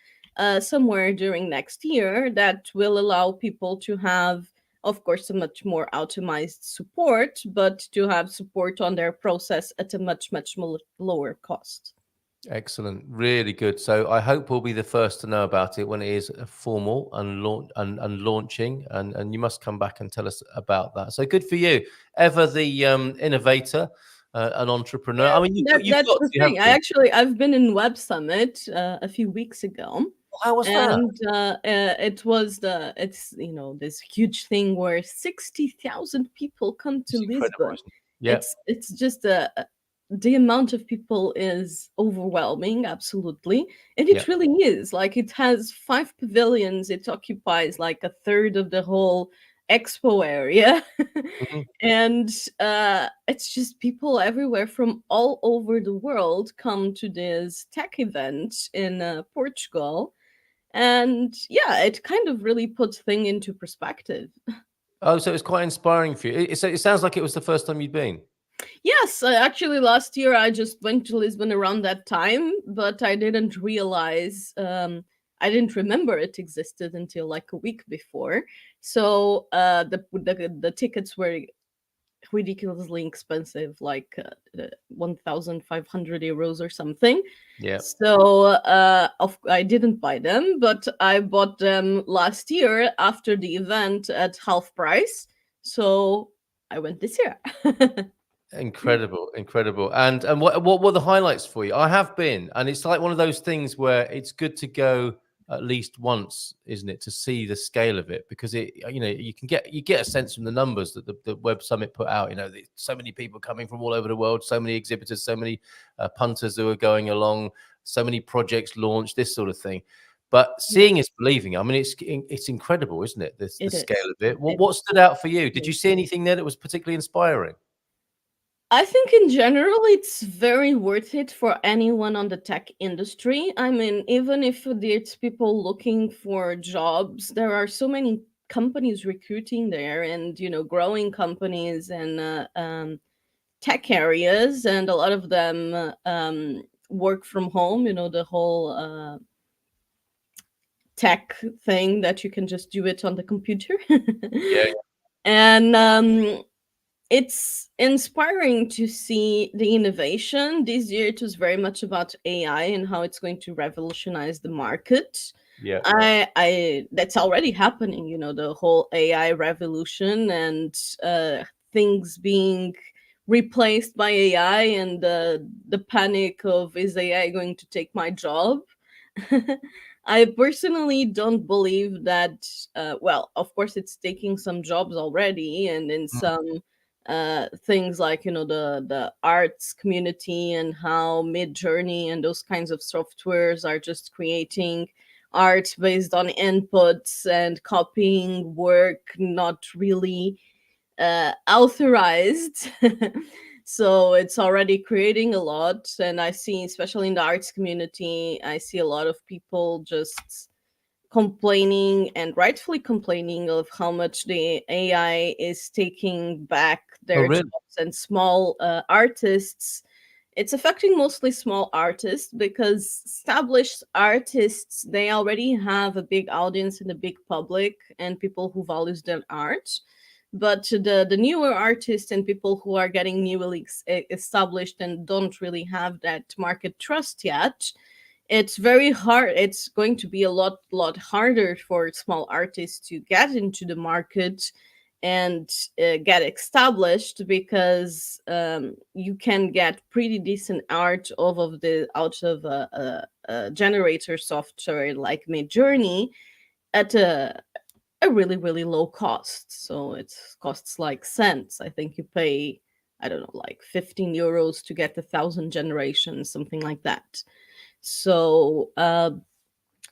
somewhere during next year that will allow people to have, of course, a much more optimized support, but to have support on their process at a much more lower cost. Excellent, really good. So I hope we'll be the first to know about it when it is formal and launching, and you must come back and tell us about that. So good for you, ever the innovator, an entrepreneur. I mean, you've That's got the to have thing. been. I've been in Web Summit a few weeks ago, How was that? and it's this huge thing where 60,000 people come to It's incredible, Lisbon. isn't it? Yeah, It's just the amount of people is overwhelming, absolutely, and yeah. it really is. Like, it has 5 pavilions. It occupies like a third of the whole expo area. Mhm. And it's just people everywhere from all over the world come to this tech event in Portugal. And yeah, it kind of really puts thing into perspective. Oh, so it's quite inspiring for you. It sounds like it was the first time you'd been. Yes, actually, last year I just went to Lisbon around that time, but I didn't realize, I didn't remember it existed until like a week before. So the tickets were ridiculously expensive, like 1,500 euros or something. Yeah. So I didn't buy them, but I bought them last year after the event at half price. So I went this year. Incredible, incredible. And what were the highlights for you? I have been, and it's like one of those things where it's good to go at least once, isn't it, to see the scale of it, because you get a sense from the numbers that the Web Summit put out. So many people coming from all over the world, so many exhibitors, so many punters who are going along, so many projects launched, this sort of thing. But seeing is believing. I mean, it's incredible, isn't it? The It scale is. of it. It What stood out for you? Did you is. see anything there that was particularly inspiring? I think in general it's very worth it for anyone on the tech industry. I mean, even if it's people looking for jobs, there are so many companies recruiting there, and growing companies and tech areas, and a lot of them work from home. The whole tech thing that you can just do it on the computer. Yeah. And it's inspiring to see the innovation. This year it was very much about AI and how it's going to revolutionize the market. Yeah. I That's already happening, the whole AI revolution, and things being replaced by AI, and the panic of, is AI going to take my job? I personally don't believe that. Well, of course, it's taking some jobs already, and in Mm. some things like the arts community, and how Mid Journey and those kinds of softwares are just creating art based on inputs and copying work not really authorized. So it's already creating a lot, and I see, especially in the arts community, I see a lot of people just complaining, and rightfully complaining, of how much the AI is taking back Oh, their really? jobs, and small artists. It's affecting mostly small artists, because established artists, they already have a big audience and a big public and people who values their art. But the newer artists and people who are getting newly established and don't really have that market trust yet, it's very hard. It's going to be a lot harder for small artists to get into the market and get established, because you can get pretty decent art out of a generator software like Midjourney at a really low cost. So it costs like cents. I think you pay, I don't know, like 15 euros to get 1,000 generations, something like that. So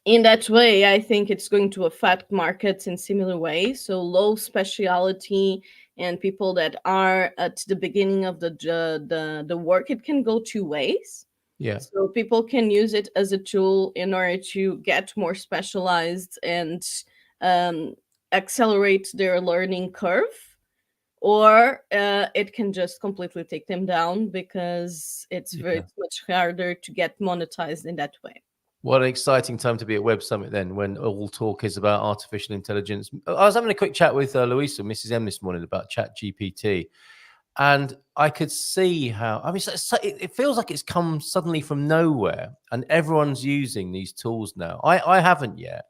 in that way, I think it's going to affect markets in similar ways. So low speciality and people that are at the beginning of the work, it can go two ways. Yeah. So people can use it as a tool in order to get more specialized and um, accelerate their learning curve. or it can just completely take them down because it's Yeah. very much harder to get monetized in that way. What an exciting time to be at Web Summit then, when all talk is about artificial intelligence. I was having a quick chat with Louisa, Mrs. M, this morning about Chat GPT, and I could see how, I mean, it feels like it's come suddenly from nowhere, and everyone's using these tools now. I haven't yet.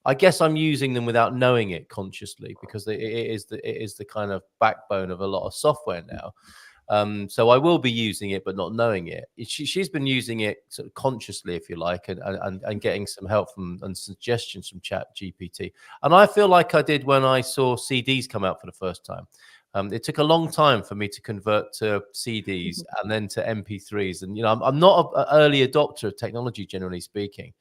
I guess I'm using them without knowing it consciously, because it is the kind of backbone of a lot of software now. So I will be using it, but not knowing it. She's been using it sort of consciously, if you like, and getting some help from and suggestions from Chat GPT. And I feel like I did when I saw CDs come out for the first time. It took a long time for me to convert to CDs and then to MP3s. And, I'm not an early adopter of technology, generally speaking.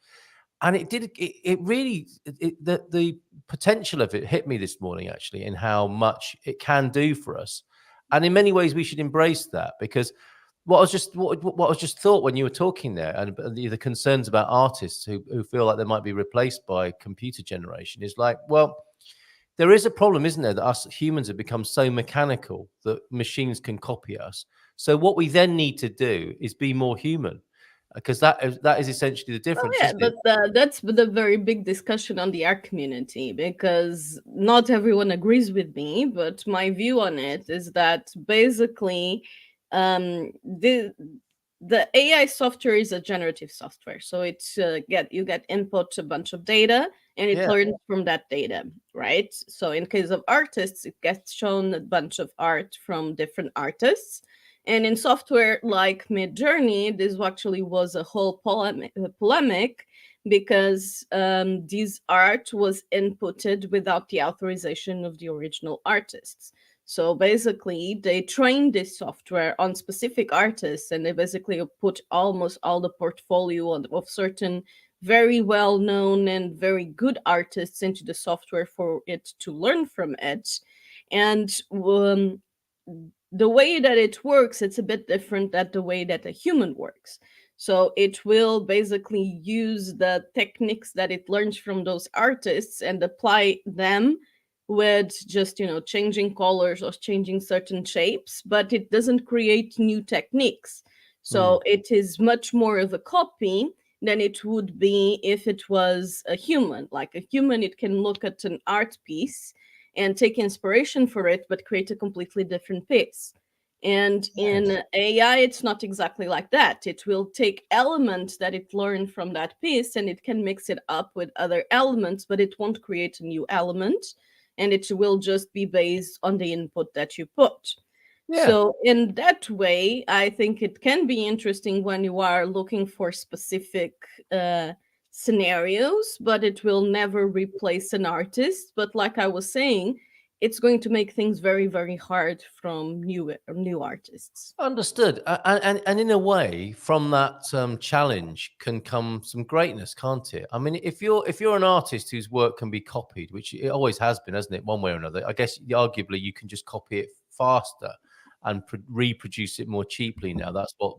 And it really, the potential of it hit me this morning, actually, in how much it can do for us. And in many ways, we should embrace that, because what I was just thought when you were talking there, and the concerns about artists who feel like they might be replaced by computer generation, is like, well, there is a problem, isn't there, that us humans have become so mechanical that machines can copy us. So what we then need to do is be more human, because that is essentially the Well, difference, yeah, isn't it? but that's the very big discussion on the art community, because not everyone agrees with me. But my view on it is that basically, the AI software is a generative software, so it's you get input a bunch of data and it Yeah. learns from that data, right? So in case of artists, it gets shown a bunch of art from different artists. And in software like Midjourney, this actually was a whole polemic because this art was inputted without the authorization of the original artists. So basically, they trained this software on specific artists, and they basically put almost all the portfolio of certain very well known and very good artists into the software for it to learn from it. And the way that it works, it's a bit different than the way that a human works. So it will basically use the techniques that it learns from those artists and apply them with just, changing colors or changing certain shapes, but it doesn't create new techniques. Mm. So it is much more of a copy than it would be if it was a human. Like a human, it can look at an art piece and take inspiration for it, but create a completely different piece. And Yes. in AI, it's not exactly like that. It will take elements that it learned from that piece and it can mix it up with other elements, but it won't create a new element. And it will just be based on the input that you put. Yeah. So, in that way, I think it can be interesting when you are looking for specific scenarios, but it will never replace an artist. But like I was saying, it's going to make things very, very hard from new artists. Understood. And in a way, from that challenge can come some greatness, can't it? I mean, if you're an artist whose work can be copied, which it always has been, hasn't it, one way or another? I guess arguably you can just copy it faster and reproduce it more cheaply now. That's what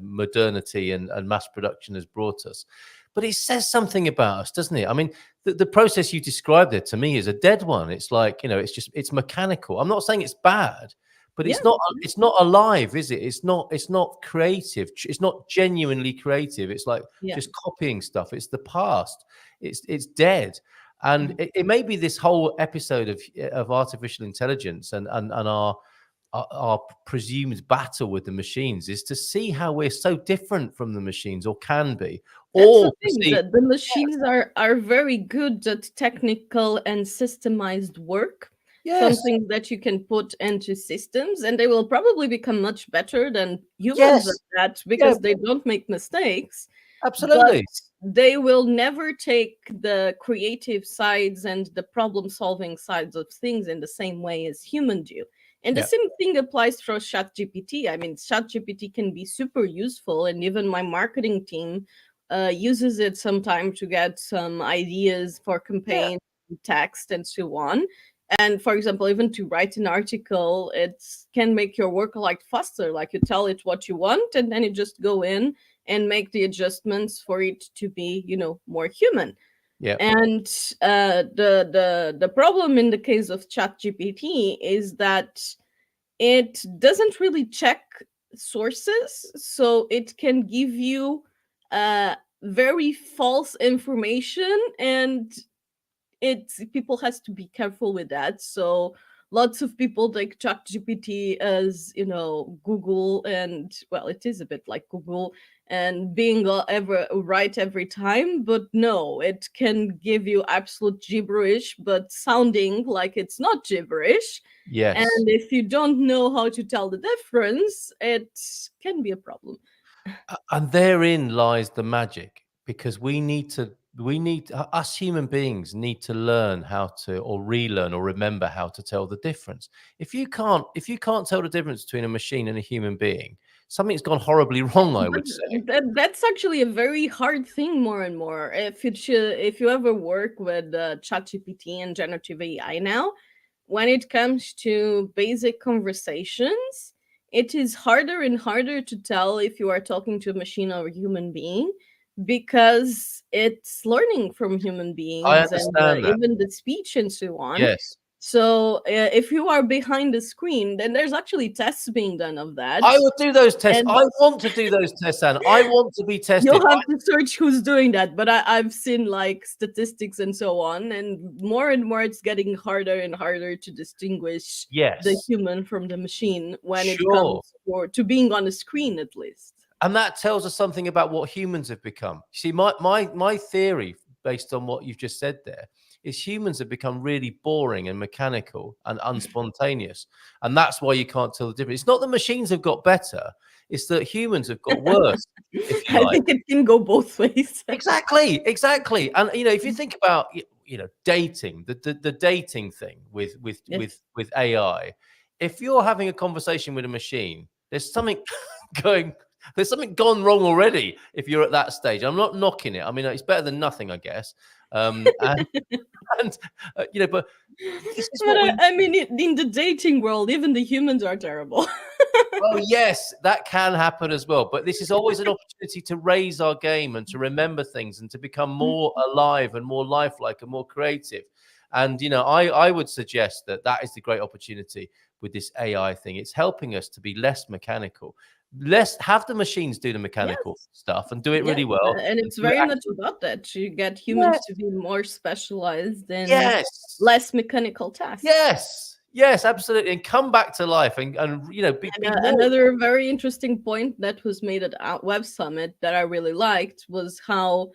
modernity and mass production has brought us. But it says something about us, doesn't it? I mean, the process you described there to me is a dead one. It's like, it's mechanical. I'm not saying it's bad, but Yeah, it's not alive, is it? It's not creative. It's not genuinely creative. It's like yeah. just copying stuff. It's the past. It's dead. And Mhm. it may be this whole episode of artificial intelligence and our presumed battle with the machines is to see how we're so different from the machines, or can be, That's the or to thing, see. that the machines are very good at technical and systemized work, Yes, something that you can put into systems, and they will probably become much better than humans at yes, that yeah, because they don't make mistakes. But absolutely. they will never take the creative sides and the problem solving sides of things in the same way as humans do. And the Yeah, same thing applies for ChatGPT. I mean, ChatGPT can be super useful, and even my marketing team uses it sometimes to get some ideas for yeah. campaign text and so on. And for example, even to write an article, it can make your work a lot faster. Like you tell it what you want, and then you just go in and make the adjustments for it to be, more human. Yeah. And the problem in the case of ChatGPT is that it doesn't really check sources, so it can give you very false information, and it's people has to be careful with that. So lots of people take ChatGPT as, Google, and well, it is a bit like Google, and being ever right every time. But no, it can give you absolute gibberish, but sounding like it's not gibberish. And Yes. if you don't know how to tell the difference, it can be a problem. And therein lies the magic, because us human beings need to learn how to, or relearn, or remember how to tell the difference. If you can't tell the difference between a machine and a human being, something's gone horribly wrong, I But would say. that's actually a very hard thing more and more. If you ever work with ChatGPT and generative AI now, when it comes to basic conversations, it is harder and harder to tell if you are talking to a machine or a human being, because it's learning from human I beings, and understand that. even the speech and so on. Yes. So if you are behind the screen, then there's actually tests being done of that. I would do those tests. And I want to do those tests, Anne. I want to be tested. you'll have to search who's doing that. But I've seen like statistics and so on, and more it's getting harder and harder to distinguish the Yes, human from the machine when it sure. comes to being on a screen, at least. And that tells us something about what humans have become. See, my theory, based on what you've just said there, is humans have become really boring and mechanical and unspontaneous. And that's why you can't tell the difference. It's not that machines have got better, it's that humans have got worse, if you I like. think it can go both ways. Exactly, exactly. And if you think about dating, the dating thing with Yes. with AI, if you're having a conversation with a machine, there's something going there's something gone wrong already if you're at that stage. I'm not knocking it. I mean, it's better than nothing, I guess. And but this is But what we. I mean, in the dating world, even the humans are terrible. Well, yes, that can happen as well. But this is always an opportunity to raise our game and to remember things and to become more alive and more lifelike and more creative. And I would suggest that is the great opportunity with this AI thing. It's helping us to be less mechanical. Let's have the machines do the mechanical Yes. stuff and do it Yes, really well. and And it's do it very much actually. about that. To get humans Yes, to be more specialized and yes, less mechanical tasks. yes, yes, absolutely. And come back to life and And be more. another very interesting point that was made at Web Summit that I really liked was how,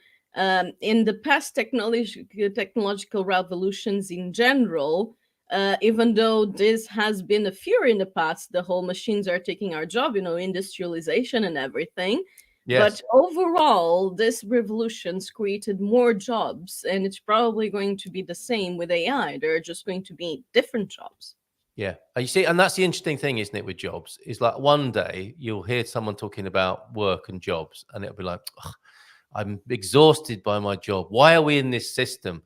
in the past technological revolutions in general, even though this has been a fear in the past, the whole machines are taking our job, industrialization and everything. But Yes. overall, this revolution's created more jobs, and it's probably going to be the same with AI. There are just going to be different jobs. Yeah. You see, and that's the interesting thing, isn't it, with jobs? Is like one day you'll hear someone talking about work and jobs, and it'll be like, "Ugh, I'm exhausted by my job. Why are we in this system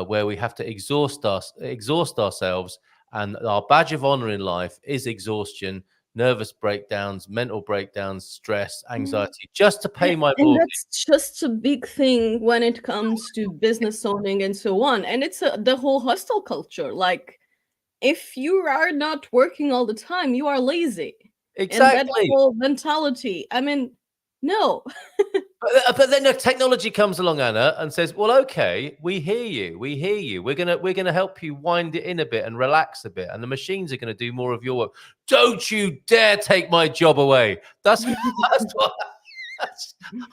where we have to exhaust ourselves, and our badge of honor in life is exhaustion, nervous breakdowns, mental breakdowns, stress, anxiety, just to pay my And mortgage." that's just a big thing when it comes to business owning and so on. And it's the whole hustle culture. Like, if you are not working all the time, you are lazy. And that Exactly. whole mentality, I mean, no. But then the technology comes along, Anna, and says, "Well, okay, we hear you. We hear you. We're gonna help you wind it in a bit and relax a bit, and the machines are gonna do more of your work. Don't you dare take my job away." That's what.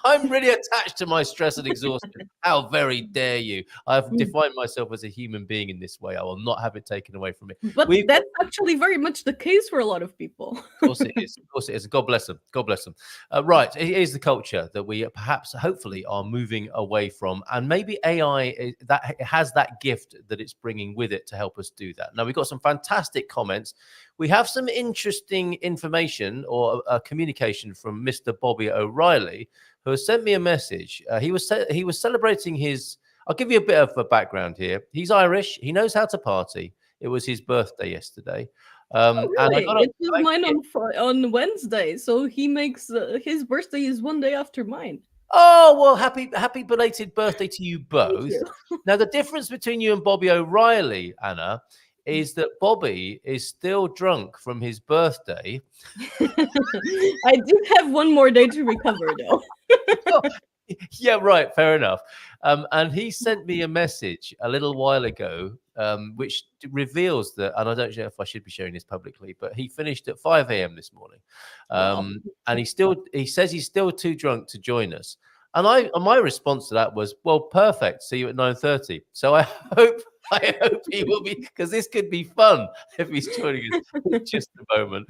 I'm really attached to my stress and exhaustion. How very dare you? I've defined myself as a human being in this way. I will not have it taken away from me. But We've got. that's actually very much the case for a lot of people. Of course it is. Of course it is. God bless them. God bless them. Right. It is the culture that we perhaps, hopefully, are moving away from. And maybe AI that it has that gift that it's bringing with it to help us do that. Now, we've got some fantastic comments. We have some interesting information or communication from Mr. Bobby O'Reilly, who has sent me a message. He was celebrating his. I'll give you a bit of a background here. He's Irish. He knows how to party. It was his birthday yesterday. Oh, And I really? got It was mine on Wednesday, so he makes his birthday is one day after mine. Oh, well, happy belated birthday to you Thank both. you. Now, the difference between you and Bobby O'Reilly, Anna, is that Bobby is still drunk from his birthday. I do have one more day to recover, though. Oh, yeah, right. Fair enough. And he sent me a message a little while ago, which reveals that, and I don't know if I should be sharing this publicly, but he finished at 5 a.m. this morning. Wow. And he says he's still too drunk to join us. And my response to that was, well, perfect. See you at 9:30. So I hope he will be, because this could be fun if he's joining us in just a moment.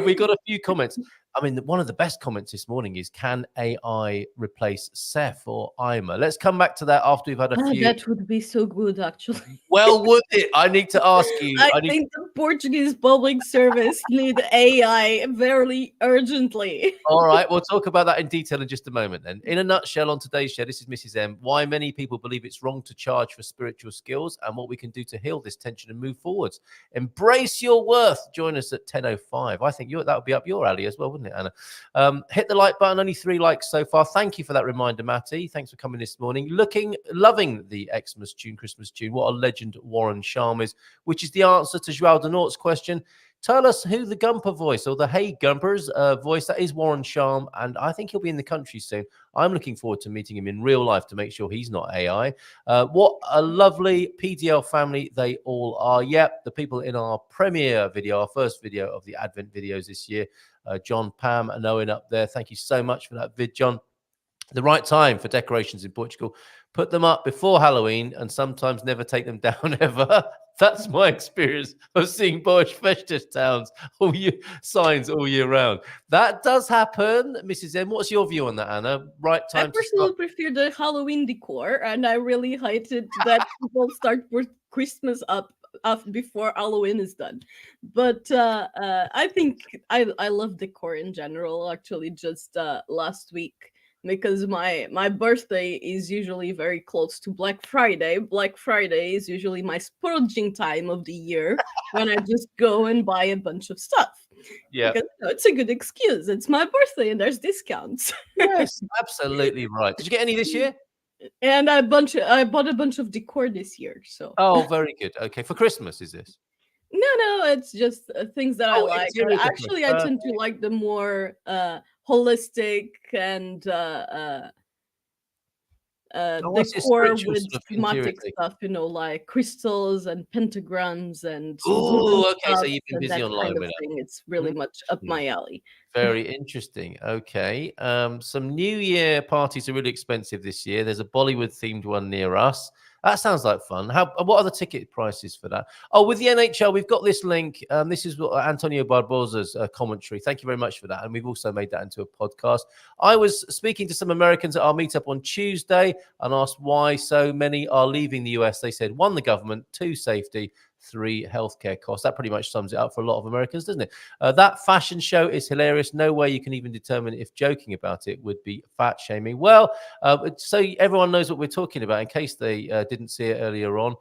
We got a few comments. I mean, one of the best comments this morning is, can AI replace Seth or Ima? Let's come back to that after we've had a few. That would be so good, actually. Well, would it? I need to ask you. I think the Portuguese public service need AI very urgently. All right, we'll talk about that in detail in just a moment then. In a nutshell, on today's show, this is Mrs. M, why many people believe it's wrong to charge for spiritual skills and what we can do to heal this tension and move forwards. Embrace your worth. Join us at 10:05. I think that would be up your alley as well, wouldn't it, Anna? Hit the like button. Only 3 likes so far. Thank you for that reminder, Matty. Thanks for coming this morning. Loving the Xmas tune, Christmas tune. What a legend Warren Sharm is, which is the answer to Joao de Nort's question. Tell us who the Gumper voice, or the Hey Gumpers voice, that is Warren Sharm, and I think he'll be in the country soon. I'm looking forward to meeting him in real life to make sure he's not AI. What a lovely PDL family they all are. Yep, the people in our premiere video, our first video of the Advent videos this year, John, Pam, and Owen up there. Thank you so much for that vid, John. The right time for decorations in Portugal. Put them up before Halloween and sometimes never take them down ever. That's my experience of seeing Bosch Festive towns signs all year round. That does happen, Mrs. M. What's your view on that, Anna? Right time. I personally prefer the Halloween decor, and I really hate it that people start put Christmas up before Halloween is done. But I think I love decor in general. Actually, just last week, because my birthday is usually very close to Black Friday. Black Friday is usually my splurging time of the year when I just go and buy a bunch of stuff. Yeah, because it's a good excuse. It's my birthday and there's discounts. Yes, absolutely right. Did you get any this year? And I bought a bunch of decor this year. So very good. Okay, for Christmas is this? No, it's just things that I like. Actually, I tend to like the more holistic and decor with thematic stuff, like crystals and pentagrams and okay, so you've been busy online with it. It's really much up my alley. Very interesting. Okay, some New Year parties are really expensive this year. There's a Bollywood themed one near us. That sounds like fun. What are the ticket prices for that? Oh, with the NHL, we've got this link. This is Antonio Barbosa's commentary. Thank you very much for that. And we've also made that into a podcast. I was speaking to some Americans at our meetup on Tuesday and asked why so many are leaving the US. They said, 1, the government, 2, safety, 3, healthcare costs. That pretty much sums it up for a lot of Americans, doesn't it? That fashion show is hilarious. No way you can even determine if joking about it would be fat shaming. Well, so everyone knows what we're talking about in case they didn't see it earlier on.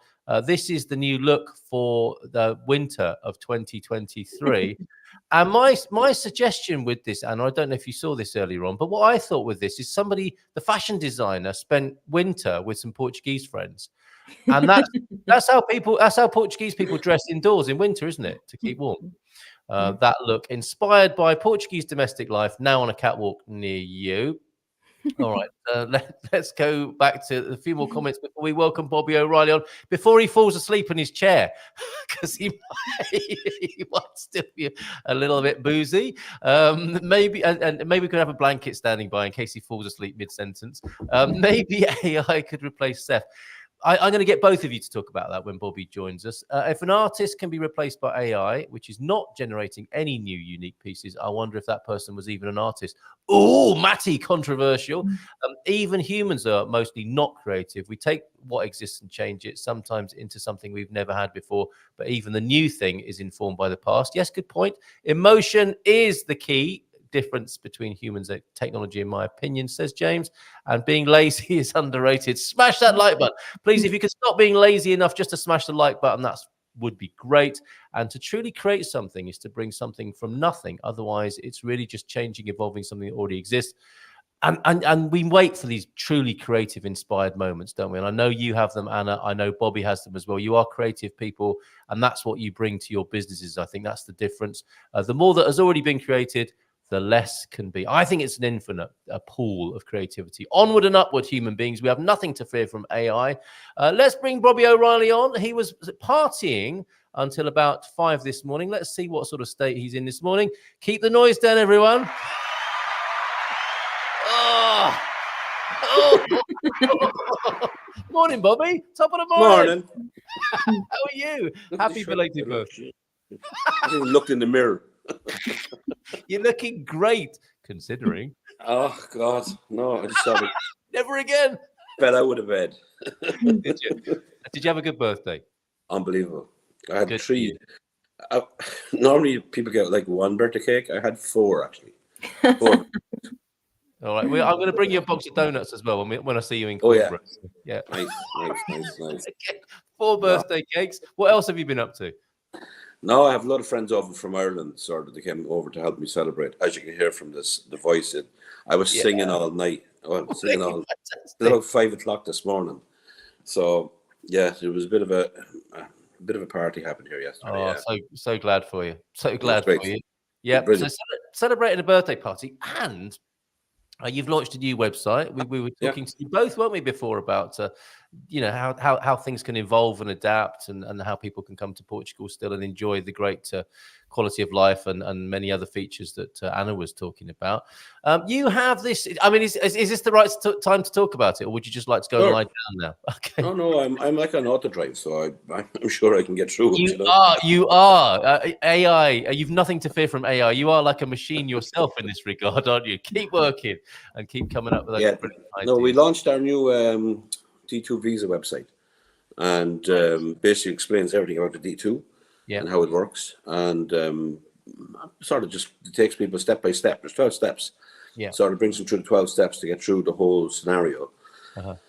This is the new look for the winter of 2023. And my suggestion with this, Anna, I don't know if you saw this earlier on, but what I thought with this is the fashion designer spent winter with some Portuguese friends. And that's how Portuguese people dress indoors in winter, isn't it? To keep warm. That look inspired by Portuguese domestic life, now on a catwalk near you. All right, let's go back to a few more comments before we welcome Bobby O'Reilly on, before he falls asleep in his chair, because he might still be a little bit boozy. Maybe we could have a blanket standing by in case he falls asleep mid-sentence. Maybe AI could replace Seth. I'm going to get both of you to talk about that when Bobby joins us. If an artist can be replaced by AI, which is not generating any new unique pieces, I wonder if that person was even an artist. Oh, Matty, controversial. Even humans are mostly not creative. We take what exists and change it, sometimes into something we've never had before. But even the new thing is informed by the past. Yes, good point. Emotion is the key difference between humans and technology, in my opinion, says James. And being lazy is underrated. Smash that like button. Please, if you could stop being lazy enough just to smash the like button, that would be great. And to truly create something is to bring something from nothing. Otherwise, it's really just changing, evolving something that already exists. And we wait for these truly creative, inspired moments, don't we? And I know you have them, Anna. I know Bobby has them as well. You are creative people, and that's what you bring to your businesses. I think that's the difference. The more that has already been created, the less can be. I think it's an infinite pool of creativity. Onward and upward, human beings. We have nothing to fear from AI. Let's bring Bobby O'Reilly on. He was partying until about 5 this morning. Let's see what sort of state he's in this morning. Keep the noise down, everyone. Oh. Morning, Bobby. Top of the morning. How are you? Happy belated birthday. I haven't looked in the mirror. You're looking great, considering. Oh, God. No, I just saw it. Never again. Fell out of bed. Did you have a good birthday? Unbelievable. I had 3. Normally, people get like 1 birthday cake. I had 4, actually. 4. All right. I'm going to bring you a box of donuts as well when I see you in corporate. Oh, yeah. Nice. 4 birthday cakes. What else have you been up to? No, I have a lot of friends over from Ireland, sort of. They came over to help me celebrate. As you can hear from the voice, I was singing all night. Singing all about 5 o'clock this morning. So yeah, it was a bit of a party happened here yesterday. Oh, so glad for you. So glad for you. Yeah. So celebrating a birthday party, and you've launched a new website. We were talking to you both, weren't we, before about how things can evolve and adapt, and how people can come to Portugal still and enjoy the great quality of life and many other features that Anna was talking about. You have this. I mean, is this the right time to talk about it, or would you just like to go and lie down now? Okay. No, I'm like an auto drive, so I'm sure I can get through. You are AI. You've nothing to fear from AI. You are like a machine yourself in this regard, aren't you? Keep working and keep coming up with those brilliant ideas. No, we launched our new D2 visa website, and basically explains everything about the D2 and how it works, and sort of just takes people step by step. There's 12 steps. Yeah. Sort of brings them through the 12 steps to get through the whole scenario. But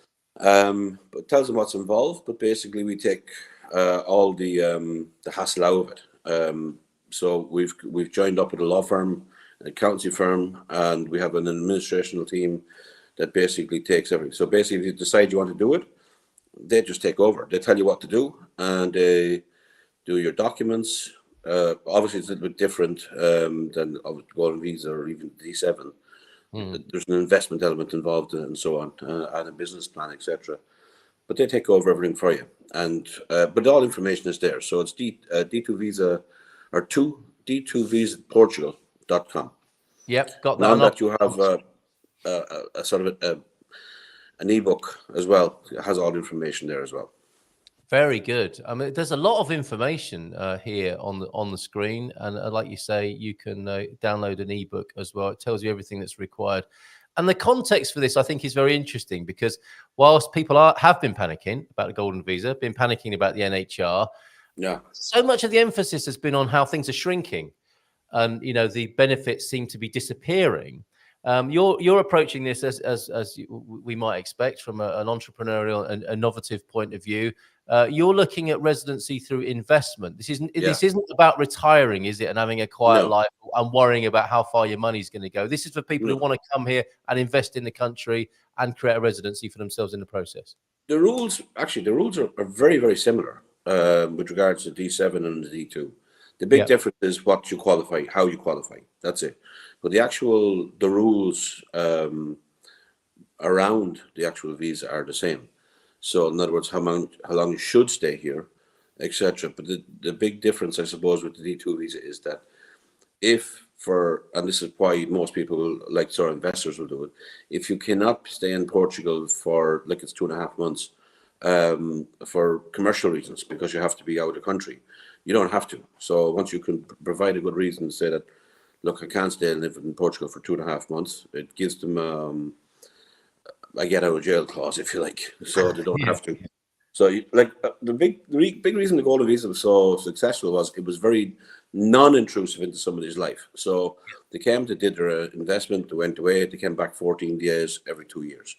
tells them what's involved. But basically, we take all the hassle out of it. So we've joined up with a law firm, an accountancy firm, and we have an administrational team that basically takes everything. So basically, if you decide you want to do it, they just take over. They tell you what to do, and they do your documents. Obviously, it's a little bit different than Golden Visa or even D7. There's an investment element involved and so on, and a business plan, etc. But they take over everything for you, and but all information is there. So it's D2 Visa or D2VisaPortugal.com. Yep, got that. Now that you have a sort of an ebook as well, it has all the information there as well. Very good. I mean, there's a lot of information here on the screen, and like you say, you can download an ebook as well. It tells you everything that's required, and the context for this, I think, is very interesting because whilst people have been panicking about the Golden Visa, been panicking about the NHR, so much of the emphasis has been on how things are shrinking, and the benefits seem to be disappearing. You're approaching this as we might expect from an entrepreneurial and innovative point of view. You're looking at residency through investment. This isn't about retiring, is it, and having a quiet life and worrying about how far your money's going to go. This is for people who want to come here and invest in the country and create a residency for themselves in the process. The rules are very, very similar with regards to D7 and the D2. The big difference is what you qualify, how you qualify. That's it. But the rules around the actual visa are the same. So in other words, how long you should stay here, etc. But the big difference, I suppose, with the D2 visa is that and this is why most people, like sort of investors, will do it, if you cannot stay in Portugal for, like, it's 2.5 months for commercial reasons, because you have to be out of the country, you don't have to. So once you can provide a good reason to say that, look, I can't stay and live in Portugal for 2.5 months, it gives them a get out of jail clause, if you like, so they don't have to. So the big reason the Golden Visa was so successful was it was very non-intrusive into somebody's life. So they came, they did their investment, they went away, they came back 14 days every 2 years,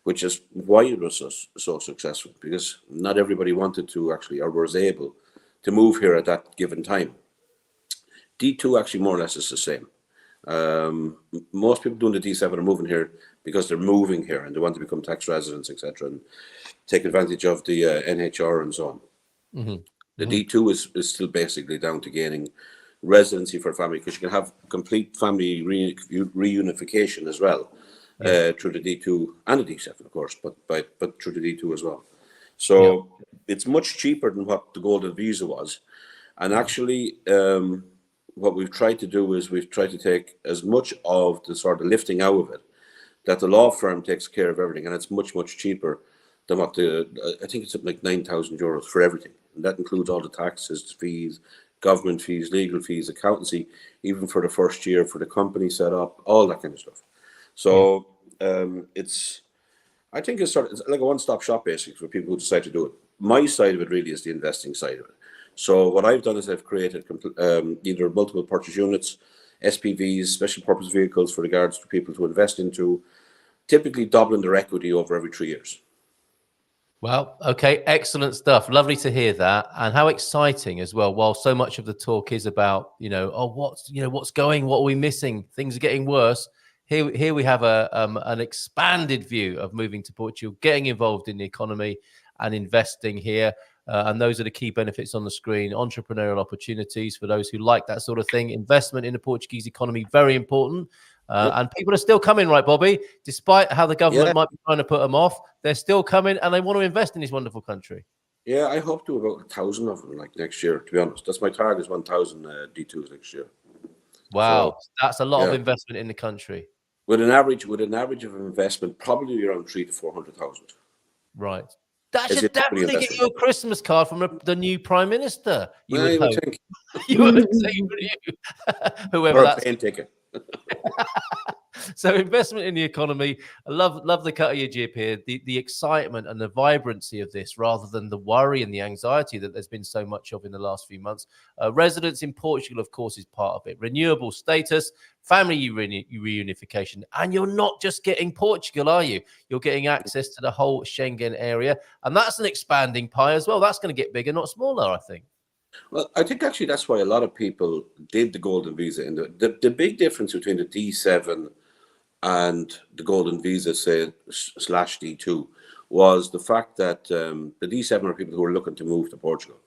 which is why it was so successful, because not everybody wanted to actually, or was able to move here at that given time. D2 actually more or less is the same. Most people doing the D7 are moving here because they're moving here and they want to become tax residents, etc., and take advantage of the NHR and so on. The D2 is still basically down to gaining residency for family, because you can have complete family reunification as well through the D2 and the D7, of course, but through the D2 as well. So it's much cheaper than what the golden visa was. And actually, what we've tried to do is we've tried to take as much of the sort of lifting out of it, that the law firm takes care of everything, and it's much, much cheaper than what I think it's something like €9,000 for everything. And that includes all the taxes, fees, government fees, legal fees, accountancy, even for the first year, for the company set up, all that kind of stuff. So I think it's like a one-stop shop basically for people who decide to do it. My side of it really is the investing side of it. So what I've done is I've created either multiple purchase units, SPVs, special purpose vehicles for regards to people to invest into, typically doubling their equity over every 3 years. Well, okay, excellent stuff. Lovely to hear that, and how exciting as well. While so much of the talk is about, what's going, what are we missing? Things are getting worse. Here we have an expanded view of moving to Portugal, getting involved in the economy and investing here. And those are the key benefits on the screen. Entrepreneurial opportunities for those who like that sort of thing. Investment in the Portuguese economy, very important. And people are still coming, right, Bobby? Despite how the government might be trying to put them off, they're still coming and they want to invest in this wonderful country. Yeah, I hope to about 1,000 of them next year, to be honest. That's my target, is 1,000 D2s next year. Wow, so, that's a lot of investment in the country. With an average of investment, probably around 300,000 to 400,000. Right. That should definitely get you a Christmas card from the new Prime Minister. You would think. You would say, whoever that's. Or a plane ticket. So investment in the economy. I love the cut of your jib here. The excitement and the vibrancy of this, rather than the worry and the anxiety that there's been so much of in the last few months. Residence in Portugal, of course, is part of it. Renewable status, family reunification. And you're not just getting Portugal, are you? You're getting access to the whole Schengen area. And that's an expanding pie as well. That's going to get bigger, not smaller, I think. Well, I think actually that's why a lot of people did the golden visa. And the big difference between the D7 and the golden visa, say, slash D2, was the fact that the D7 are people who were looking to move to Portugal.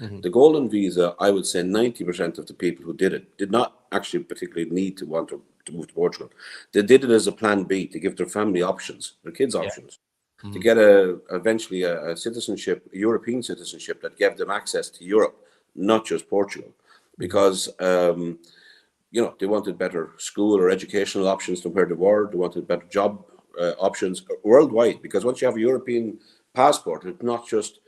The golden visa, I would say 90% of the people who did it did not actually particularly need to want to move to Portugal. They did it as a plan B, to give their family options, their kids options, to get eventually a citizenship, a European citizenship that gave them access to Europe, not just Portugal, because they wanted better school or educational options compared to the world. They wanted better job options worldwide, because once you have a European passport, it not just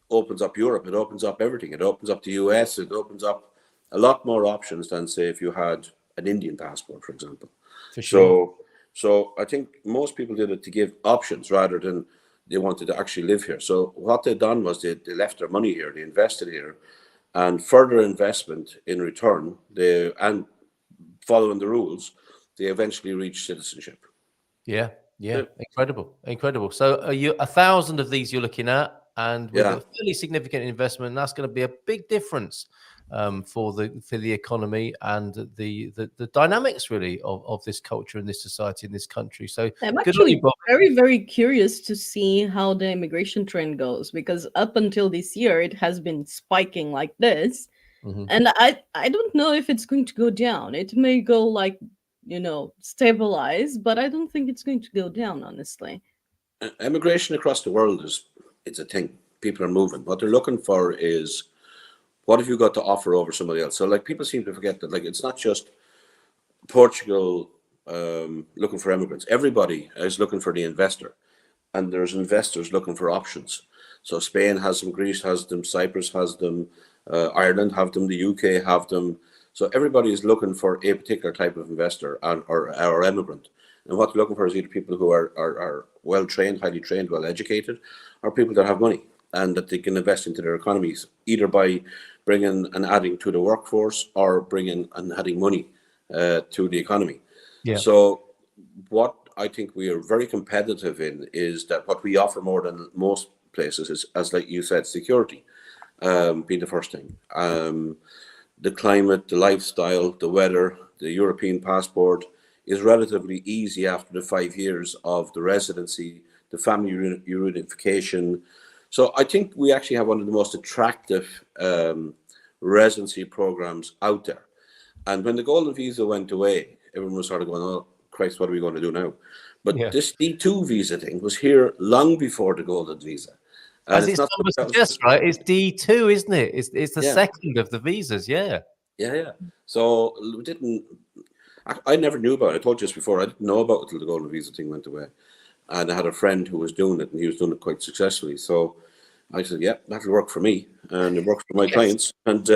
opens up Europe, it opens up everything. It opens up the US, it opens up a lot more options than, say, if you had an Indian passport, for example. For sure. So I think most people did it to give options rather than they wanted to actually live here. So what they done was they left their money here, they invested here, and further investment in return, and following the rules, they eventually reach citizenship. Yeah, incredible. So are you 1,000 of these you're looking at, and with a fairly significant investment, that's going to be a big difference for the economy and the dynamics really of this culture and this society in this country. So I'm actually very, very curious to see how the immigration trend goes, because up until this year it has been spiking like this, and I don't know if it's going to go down. It may go stabilize, but I don't think it's going to go down, honestly. Immigration across the world it's a thing. People are moving. What they're looking for is, what have you got to offer over somebody else? So people seem to forget that it's not just Portugal looking for immigrants. Everybody is looking for the investor, and there's investors looking for options. So Spain has them, Greece has them, Cyprus has them, Ireland have them, the UK have them. So everybody is looking for a particular type of investor or immigrant. And what they're looking for is either people who are well trained, highly trained, well educated, or people that have money and that they can invest into their economies, either by bringing and adding to the workforce or bringing and adding money to the economy. Yeah. So what I think we are very competitive in is that what we offer more than most places is, as like you said, security being the first thing. The climate, the lifestyle, the weather, the European passport is relatively easy after the 5 years of the residency, the family reunification. So I think we actually have one of the most attractive residency programs out there. And when the golden visa went away, everyone was sort of going, oh, Christ, what are we going to do now? But this D2 visa thing was here long before the golden visa. And as its number suggests, right? It's D2, isn't it? It's the second of the visas, Yeah. So we didn't. I never knew about it. I told you this before. I didn't know about it until the golden visa thing went away. And I had a friend who was doing it, and he was doing it quite successfully. So I said, yeah, that'll work for me. And it works for my clients. And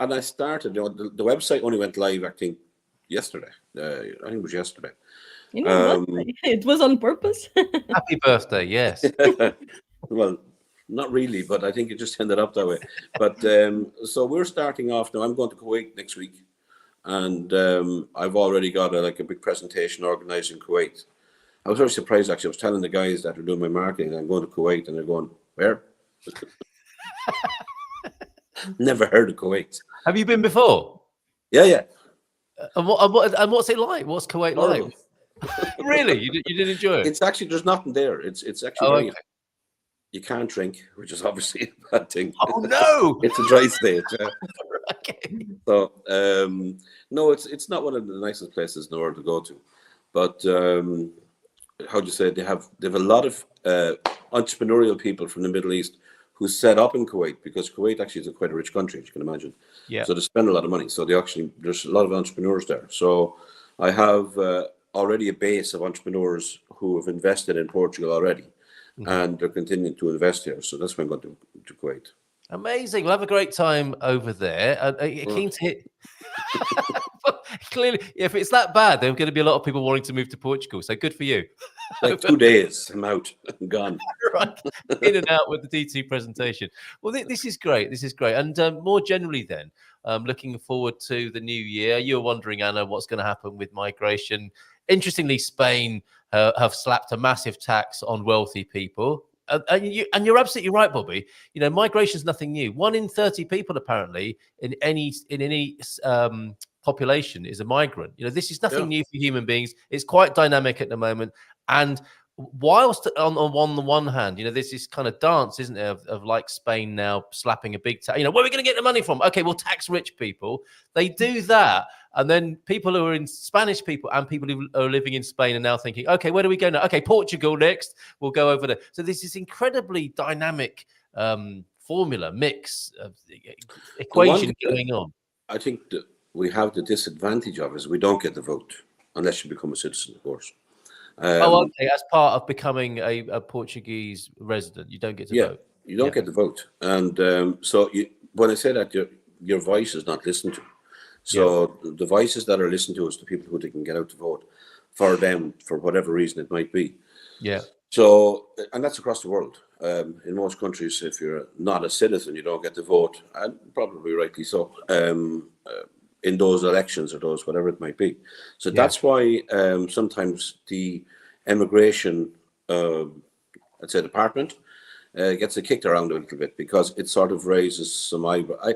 and I started, the website only went live, I think, yesterday. I think it was yesterday. You know what? It was on purpose. Happy birthday, yes. Well, not really, but I think it just ended up that way. But so we're starting off now. I'm going to Kuwait next week. And I've already got a big presentation organized in Kuwait. I was very surprised, actually. I was telling the guys that are doing my marketing, I'm going to Kuwait, and they're going, where? Never heard of Kuwait. Have you been before? Yeah. And what's it like? What's Kuwait like? Really? You didn't enjoy it? It's actually, there's nothing there. It's actually you can't drink, which is obviously a bad thing. Oh no! It's a dry state. Okay. So no, it's not one of the nicest places in the world to go to. But how do you say, they have a lot of entrepreneurial people from the Middle East who set up in Kuwait, because Kuwait actually is quite a rich country, as you can imagine. Yeah. So they spend a lot of money. So there's a lot of entrepreneurs there. So I have already a base of entrepreneurs who have invested in Portugal already, and they're continuing to invest here. So that's why I'm going to Kuwait. Amazing. We'll have a great time over there. Keen to hit. Clearly, if it's that bad, there are going to be a lot of people wanting to move to Portugal. So good for you. Like 2 days, I'm out. I'm gone. Right. In and out with the D2 presentation. Well, this is great. This is great. And more generally then, looking forward to the new year. You're wondering, Anna, what's going to happen with migration. Interestingly, Spain have slapped a massive tax on wealthy people. And you're absolutely right, Bobby. Migration is nothing new. 1 in 30 people, apparently, in any population is a migrant. This is nothing new for human beings. It's quite dynamic at the moment. And whilst on the one hand, there's this kind of dance, isn't there, of like Spain now slapping a big tax. Where are we going to get the money from? Okay, we'll tax rich people. They do that. And then people who are in Spanish people and people who are living in Spain are now thinking, okay, where do we go now? Okay, Portugal next. We'll go over there. So there's this incredibly dynamic formula, mix, equation going on. I think that we have the disadvantage of is we don't get the vote unless you become a citizen, of course. Okay. As part of becoming a Portuguese resident, you don't get to vote. You don't get the vote. And so when I say that, your voice is not listened to. So the voices that are listened to is the people who didn't get out to vote for them, for whatever reason it might be. Yeah. So, and that's across the world. In most countries, if you're not a citizen, you don't get to vote, and probably rightly so, in those elections or those, whatever it might be. So that's why sometimes the immigration, let's say, department gets kicked around a little bit, because it sort of raises some eyebrow.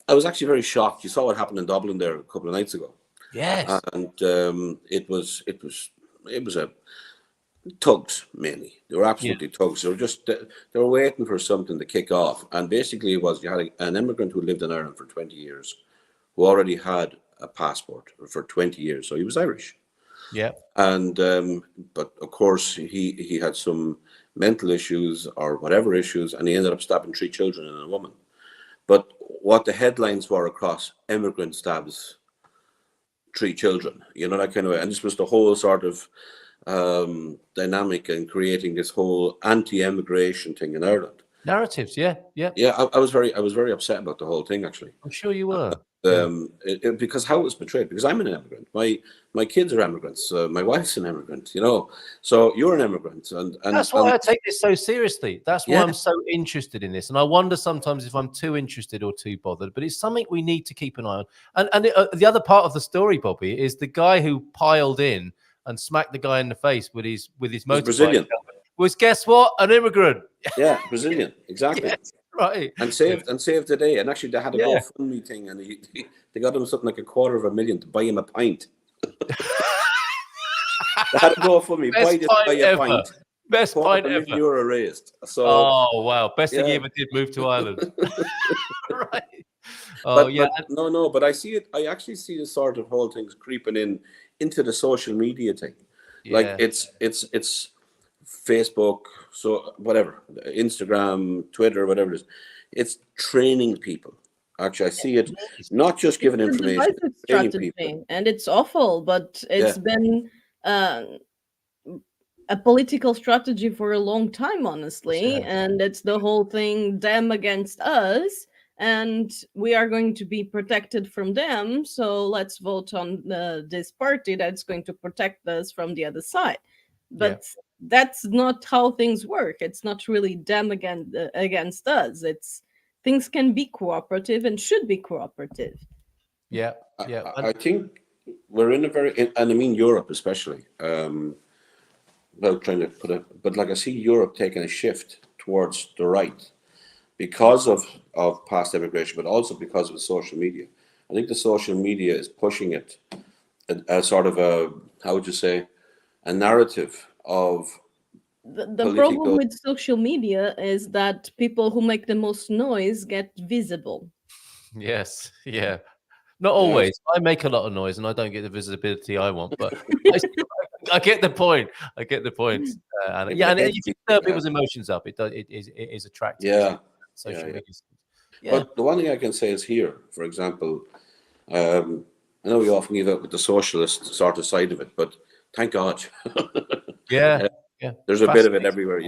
I was actually very shocked. You saw what happened in Dublin there a couple of nights ago. Yes. And it was a thugs, mainly. They were absolutely thugs. They were waiting for something to kick off. And basically it was, you had an immigrant who lived in Ireland for 20 years, who already had a passport for 20 years. So he was Irish. Yeah. And but of course he had some mental issues or whatever issues, and he ended up stabbing 3 children and a woman. But what the headlines were across: immigrant stabs 3 children, that kind of way. And this was the whole sort of dynamic and creating this whole anti-immigration thing in Ireland. Narratives, yeah. I was very upset about the whole thing, actually. I'm sure you were. Because how it was portrayed. Because I'm an immigrant. My kids are immigrants. My wife's an immigrant. So you're an immigrant, and that's why I take this so seriously. That's why I'm so interested in this. And I wonder sometimes if I'm too interested or too bothered. But it's something we need to keep an eye on. And the other part of the story, Bobby, is the guy who piled in and smacked the guy in the face with his motorbike. Brazilian. Was, guess what? An immigrant. Yeah, Brazilian. Exactly. Yes, Right. And saved the day. And actually, they had a GoFundMe thing, and they got him something like $250,000 to buy him a pint. They had a GoFundMe, buy a pint. Best pint ever. €250,000 raised. So, oh wow, best thing he ever did, move to Ireland. Right. Oh but I see it. I actually see the sort of whole things creeping into the social media thing. Like it's Facebook, so whatever, Instagram, Twitter, whatever it is. It's training people. Actually, I see it not just giving information, training people. And it's awful, but it's been a political strategy for a long time, honestly. And it's the whole thing, them against us, and we are going to be protected from them. So let's vote on this party that's going to protect us from the other side. But that's not how things work. It's not really them against us. It's things can be cooperative and should be cooperative. Yeah. I think we're in a and I mean Europe especially. Without trying to but like I see Europe taking a shift towards the right because of past immigration, but also because of the social media. I think the social media is pushing it a sort of a, how would you say, a narrative of the problem with social media is that people who make the most noise get visible. Yes, yeah. Not always. I make a lot of noise and I don't get the visibility I want, but I get the point. I get the point. And you can stir people's emotions up. It is attractive. Yeah. Social media. But the one thing I can say is here, for example, I know we often give out with the socialist sort of side of it, but thank God. Yeah. There's a bit of it everywhere,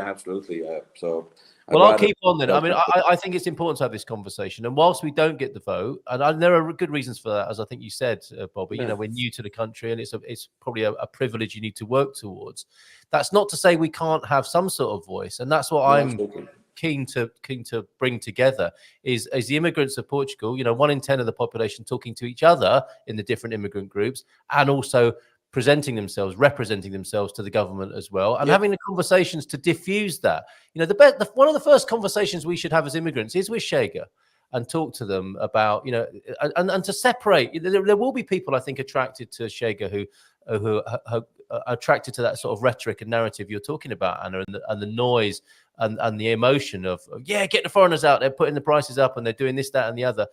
absolutely. So. I'll keep on then. I mean, I think it's important to have this conversation. And whilst we don't get the vote, and there are good reasons for that, as I think you said, Bobby, we're new to the country and it's probably a privilege you need to work towards. That's not to say we can't have some sort of voice. And that's what I'm keen to bring together is the immigrants of Portugal, 1 in 10 of the population talking to each other in the different immigrant groups, and also representing themselves to the government as well, and having the conversations to diffuse that. One of the first conversations we should have as immigrants is with Chega and talk to them about, and to separate. There will be people, I think, attracted to Chega who are attracted to that sort of rhetoric and narrative you're talking about, Anna, and the noise and the emotion of, get the foreigners out, they're putting the prices up and they're doing this, that, and the other.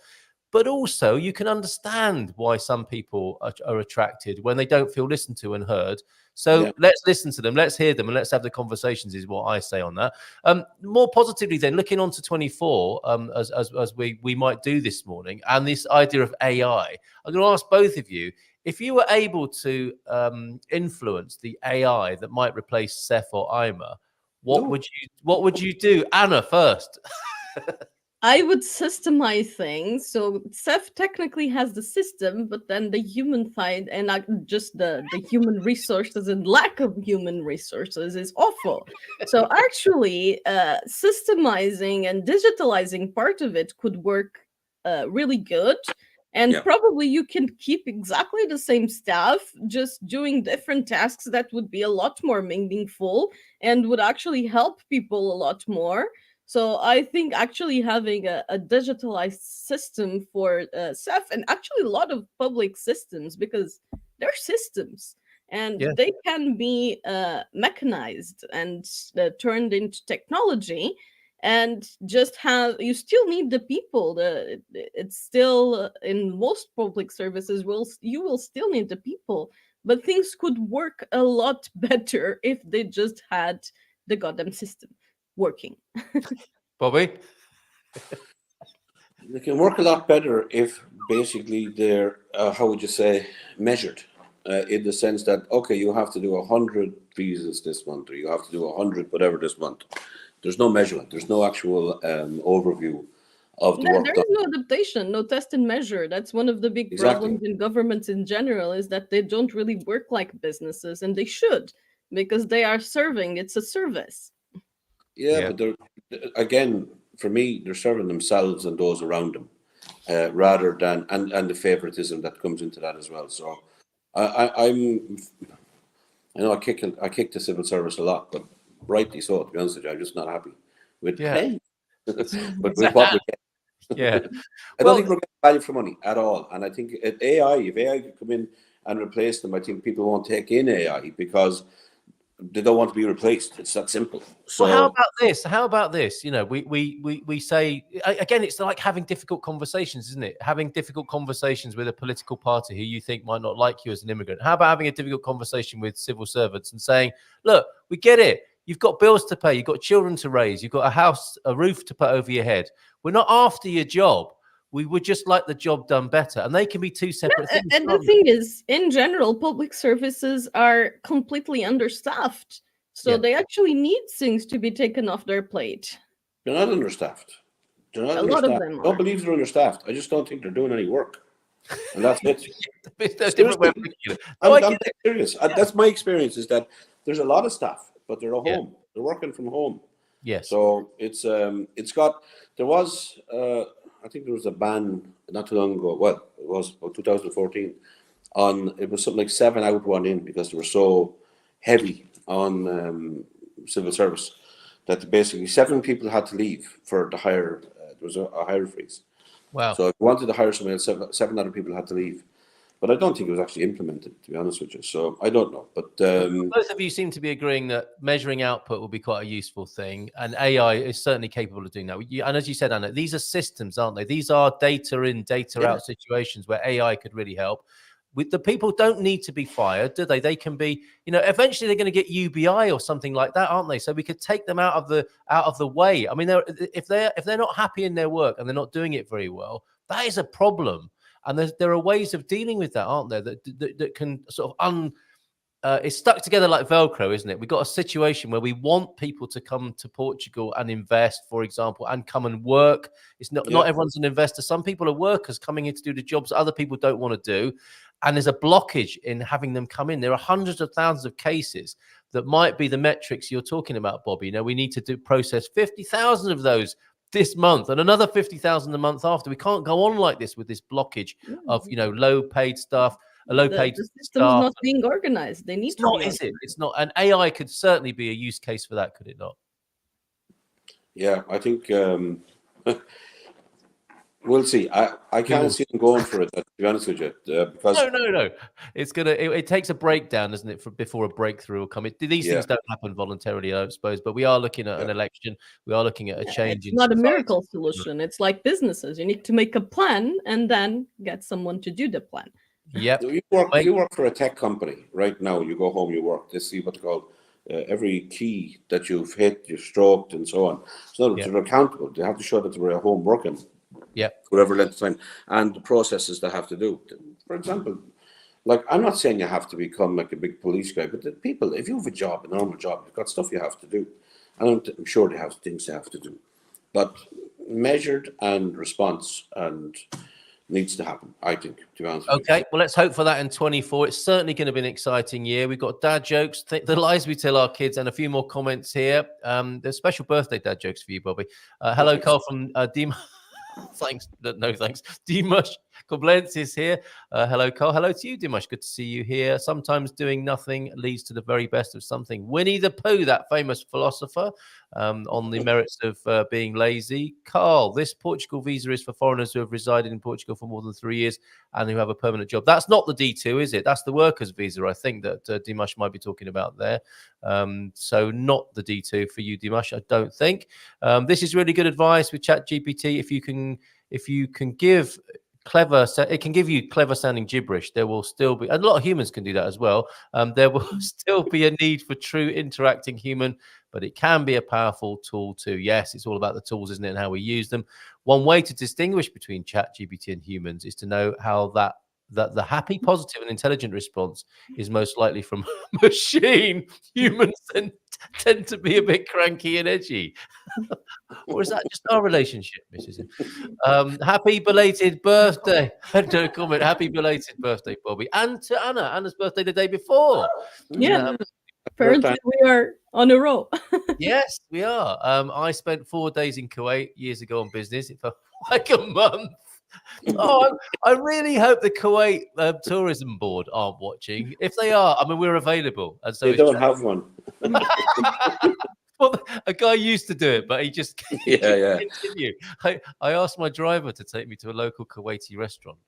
But also, you can understand why some people are attracted when they don't feel listened to and heard. So let's listen to them, let's hear them, and let's have the conversations is what I say on that. More positively then, looking on to 24, as we might do this morning, and this idea of AI, I'm going to ask both of you, if you were able to influence the AI that might replace Seth or Ima, what would you do? Anna, first. I would systemize things. So Seth technically has the system, but then the human side and not just the human resources and lack of human resources is awful. So actually, systemizing and digitalizing part of it could work really good. And probably you can keep exactly the same staff, just doing different tasks that would be a lot more meaningful and would actually help people a lot more. So I think actually having a digitalized system for Ceph, and actually a lot of public systems, because they're systems and they can be mechanized and turned into technology, and just you still need the people. It's still in most public services, you will still need the people, but things could work a lot better if they just had the goddamn system working. Bobby? They can work a lot better if basically they're, how would you say, measured in the sense that, okay, you have to do 100 visas this month, or you have to do 100 whatever this month. There's no measurement. There's no actual overview of the work done. There is no adaptation, no test and measure. That's one of the big problems in governments in general, is that they don't really work like businesses, and they should, because they are serving. It's a service. But they're, again, for me, they're serving themselves and those around them, rather than and the favoritism that comes into that as well. So I know I kick the civil service a lot, but rightly so. To be honest with you, I'm just not happy with pay. but with what we get. Yeah. I don't think we're getting value for money at all. And I think if AI could come in and replace them, I think people won't take in AI because they don't want to be replaced. It's that simple. So well, how about this? You know, we say again, it's like having difficult conversations, isn't it? Having difficult conversations with a political party who you think might not like you as an immigrant. How about having a difficult conversation with civil servants and saying, look, we get it. You've got bills to pay. You've got children to raise. You've got a roof to put over your head. We're not after your job. We would just like the job done better. And they can be two separate things. And the thing is, in general, public services are completely understaffed. So they actually need things to be taken off their plate. They're not understaffed. A lot of them I don't believe they're understaffed. I just don't think they're doing any work. And that's it. There's a different way of looking at it. I'm serious. That's my experience, is that there's a lot of staff, but they're at home. They're working from home. Yes. So there was I think there was a ban not too long ago. Well, it was about 2014. It was something like 7 out, 1 in, because they were so heavy on civil service that basically 7 people had to leave for the hire. There was a hire freeze. Wow. So if you wanted to hire somebody else, 7 other people had to leave. But I don't think it was actually implemented, to be honest with you. So I don't know. But both of you seem to be agreeing that measuring output will be quite a useful thing, and AI is certainly capable of doing that. And as you said, Anna, these are systems, aren't they? These are data in, data out situations where AI could really help. With the people don't need to be fired, do they? They can be, eventually they're going to get UBI or something like that, aren't they? So we could take them out of the way. I mean, if they're not happy in their work and they're not doing it very well, that is a problem. And there are ways of dealing with that, aren't there? That can sort of it's stuck together like Velcro, isn't it? We've got a situation where we want people to come to Portugal and invest, for example, and come and work. It's not everyone's an investor. Some people are workers coming in to do the jobs that other people don't want to do. And there's a blockage in having them come in. There are hundreds of thousands of cases that might be the metrics you're talking about, Bobby. We need to process 50,000 of those this month and another 50,000 a month after. We can't go on like this with this blockage of low paid staff, the system is not being organized. They need to be. Is it? It's not. And AI could certainly be a use case for that, could it not? Yeah, I think we'll see. I can't see them going for it, to be honest with you, because no. It takes a breakdown, doesn't it, before a breakthrough will come. These things don't happen voluntarily, I suppose. But we are looking at an election. We are looking at a change. It's not a miracle solution. It's like businesses. You need to make a plan and then get someone to do the plan. Yep. You work for a tech company right now. You go home, you work. They see what they call every key that you've hit, you've stroked, and so on. So they're accountable. They have to show that they were at home working. Yeah, whatever length of time, and the processes they have to do. For example, like, I'm not saying you have to become like a big police guy, but the people, if you have a normal job, you've got stuff you have to do. I'm sure they have things they have to do, but measured and response and needs to happen, I think, to be honest. Okay, well, let's hope for that in 24. It's certainly going to be an exciting year. We've got dad jokes, the lies we tell our kids, and a few more comments here. There's special birthday dad jokes for you, Bobby. Hello, Carl from Dim. Thanks. No, thanks. Dimash Koblenz is here. Hello, Carl. Hello to you, Dimash. Good to see you here. Sometimes doing nothing leads to the very best of something. Winnie the Pooh, that famous philosopher, on the merits of being lazy. Carl, this Portugal visa is for foreigners who have resided in Portugal for more than 3 years and who have a permanent job. That's not the D2, is it? That's the workers visa, I think, that Dimash might be talking about there. So not the D2 for you, Dimash, I don't think. This is really good advice with ChatGPT. If you can give it can give you clever sounding gibberish. There will still be, a lot of humans can do that as well. There will still be a need for true interacting human, but it can be a powerful tool too. Yes, it's all about the tools, isn't it, and how we use them. One way to distinguish between ChatGPT and humans is to know how that the happy, positive, and intelligent response is most likely from a machine. Humans tend to be a bit cranky and edgy. Or is that just our relationship, Mrs. Happy belated birthday. No comment. Happy belated birthday, Bobby. And to Anna. Anna's birthday the day before. Yeah. Apparently we are on a roll. Yes, we are. I spent 4 days in Kuwait years ago on business. It felt like a month. Oh, I really hope the Kuwait tourism board aren't watching. If they are, I mean, we're available. And so they don't have one. Well, Well, a guy used to do it, but he just continue. I asked my driver to take me to a local Kuwaiti restaurant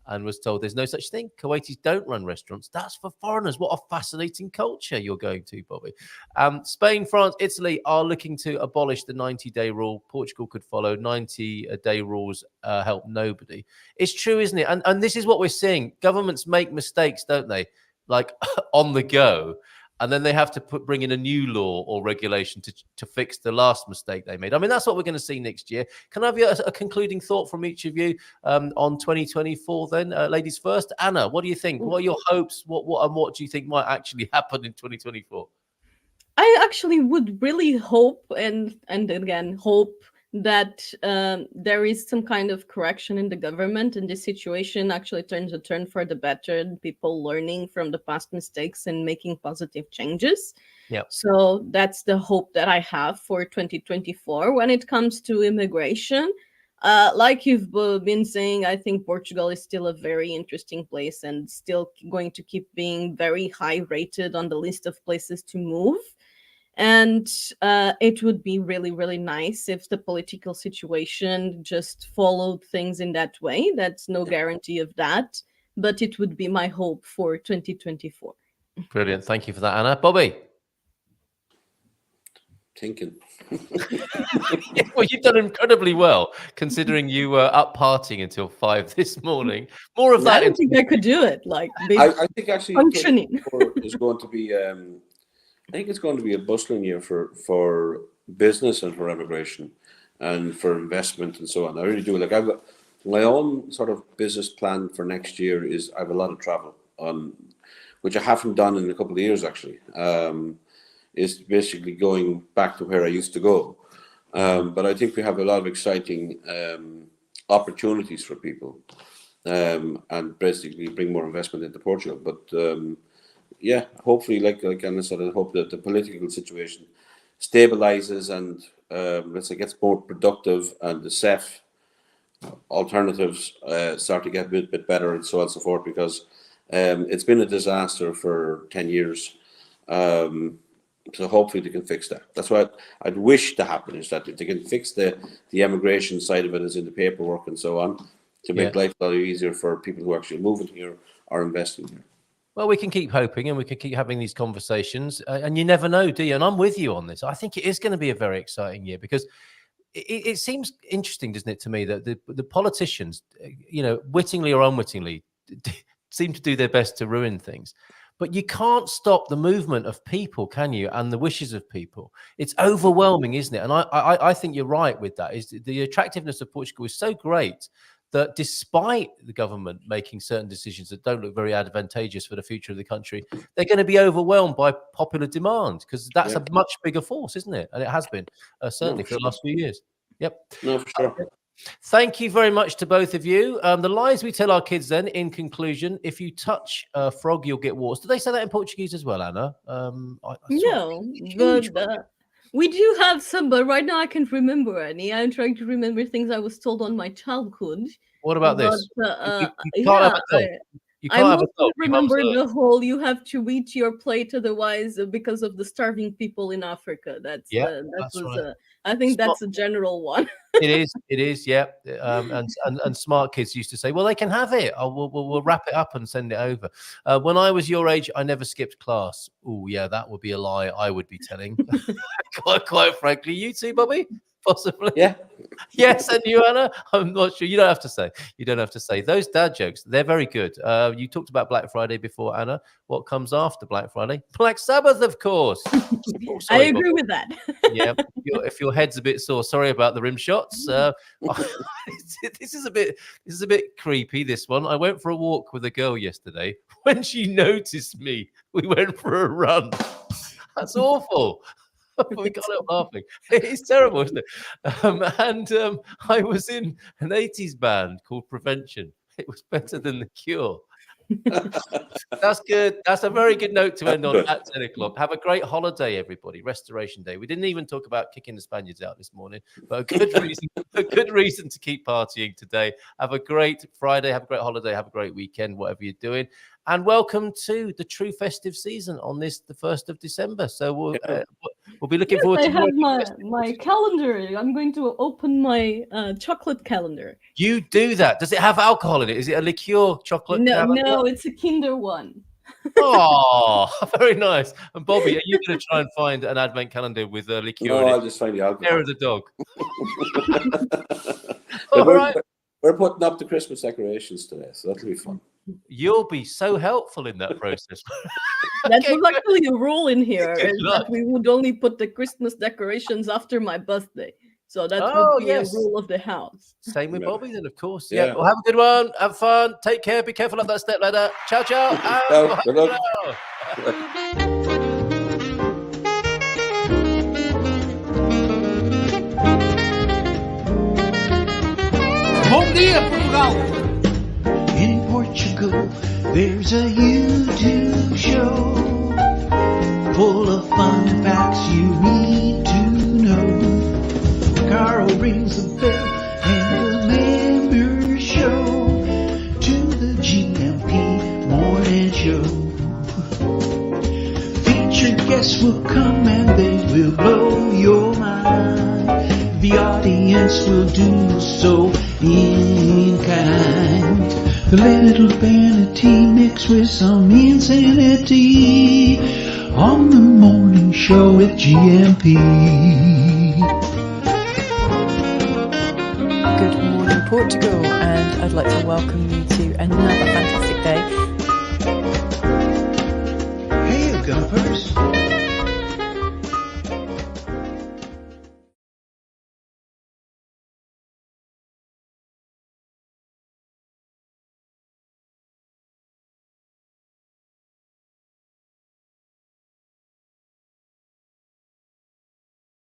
and was told there's no such thing. Kuwaitis don't run restaurants. That's for foreigners. What a fascinating culture you're going to, Bobby. Spain, France, Italy are looking to abolish the 90-day rule. Portugal could follow. 90-day rules help nobody. It's true, isn't it? And this is what we're seeing. Governments make mistakes, don't they? Like on the go. And then they have to bring in a new law or regulation to fix the last mistake they made. I mean, that's what we're going to see next year. Can I have a concluding thought from each of you on 2024 then? Ladies first. Anna, what do you think? What are your hopes? What do you think might actually happen in 2024? I actually would really hope, and again, hope that there is some kind of correction in the government and this situation actually turns a turn for the better and people learning from the past mistakes and making positive changes. Yeah. So that's the hope that I have for 2024. When it comes to immigration, like you've been saying, I think Portugal is still a very interesting place and still going to keep being very high rated on the list of places to move. And it would be really, really nice if the political situation just followed things in that way. That's no guarantee of that, but it would be my hope for 2024. Brilliant. Thank you for that, Anna. Bobby? Thinking. Well, you've done incredibly well, considering you were up partying until 5 this morning. More of that. I don't think I could do it. Like, I think actually functioning is going to be. I think it's going to be a bustling year for business and for immigration and for investment and so on. I really do. Like I've got my own sort of business plan for next year is I have a lot of travel on, which I haven't done in a couple of years actually. Is basically going back to where I used to go. But I think we have a lot of exciting opportunities for people and basically bring more investment into Portugal. But yeah, hopefully, like Anna said, I hope that the political situation stabilizes and let's say gets more productive and the CEF alternatives start to get a bit better and so on and so forth, because it's been a disaster for 10 years. So hopefully they can fix that. That's what I'd wish to happen, is that if they can fix the immigration side of it, as in the paperwork and so on, to make life a lot easier for people who are actually moving here or investing here. Well, we can keep hoping and we can keep having these conversations. And you never know, do you? And I'm with you on this. I think it is going to be a very exciting year because it seems interesting, doesn't it, to me, that the politicians, wittingly or unwittingly, seem to do their best to ruin things. But you can't stop the movement of people, can you? And the wishes of people. It's overwhelming, isn't it? And I think you're right with that. Is the attractiveness of Portugal is so great that despite the government making certain decisions that don't look very advantageous for the future of the country, they're going to be overwhelmed by popular demand, because that's a much bigger force, isn't it? And it has been, certainly for the last few years. Yep. No, for sure. Thank you very much to both of you. The lies we tell our kids then, in conclusion: if you touch a frog, you'll get warts. Do they say that in Portuguese as well, Anna? No, but we do have some, but right now I can't remember any. I'm trying to remember things I was told on my childhood. What about this? You can't have a dog. I mostly remember the whole "you have to eat your plate, otherwise," because of the starving people in Africa. I think that's a general one. It is, yeah. And smart kids used to say, "Well, they can have it. We'll wrap it up and send it over." When I was your age, I never skipped class. Oh, yeah, that would be a lie I would be telling. quite frankly, you too, Bobby. Possibly. Yeah. Yes, and you, Anna? I'm not sure. You don't have to say. Those dad jokes, they're very good. You talked about Black Friday before, Anna. What comes after Black Friday? Black Sabbath, of course. I agree with that. Yeah. If your head's a bit sore, sorry about the rim shots. This is a bit creepy, this one. I went for a walk with a girl yesterday. When she noticed me, we went for a run. That's awful. We got up laughing. It's terrible, isn't it? I was in an 80s band called Prevention. It was better than The Cure. That's good. That's a very good note to end on at 10 o'clock. Have a great holiday, everybody. Restoration Day. We didn't even talk about kicking the Spaniards out this morning, but a good reason to keep partying today. Have a great Friday. Have a great holiday. Have a great weekend, whatever you're doing. and welcome to the true festive season on the 1st of December. So we'll be looking forward to. I have my calendar. I'm going to open my chocolate calendar. You do that. Does it have alcohol in it? Is it a liqueur chocolate calendar? No, it's a Kinder one. Oh, very nice. And Bobby, are you going to try and find an advent calendar with a liqueur? No, I'll just find the alcohol. Hair of the dog. We're putting up the Christmas decorations today, so that'll be fun. You'll be so helpful in that process. That was actually a rule in here, that we would only put the Christmas decorations after my birthday. So that would be a rule of the house. Same with Bobby then, of course. Yeah. Well, have a good one. Have fun. Take care. Be careful of that step ladder. Ciao, ciao. Good luck. Bom dia, Portugal! In Portugal, there's a YouTube show full of fun facts you need to know. Carl rings the bell and the members show to the GMP morning show. Featured guests will come and they will blow your mind. The audience will do so in kind. The little vanity mixed with some insanity on the morning show with GMP. Good morning, Portugal, and I'd like to welcome you to another fantastic day. Hey, Gumpers.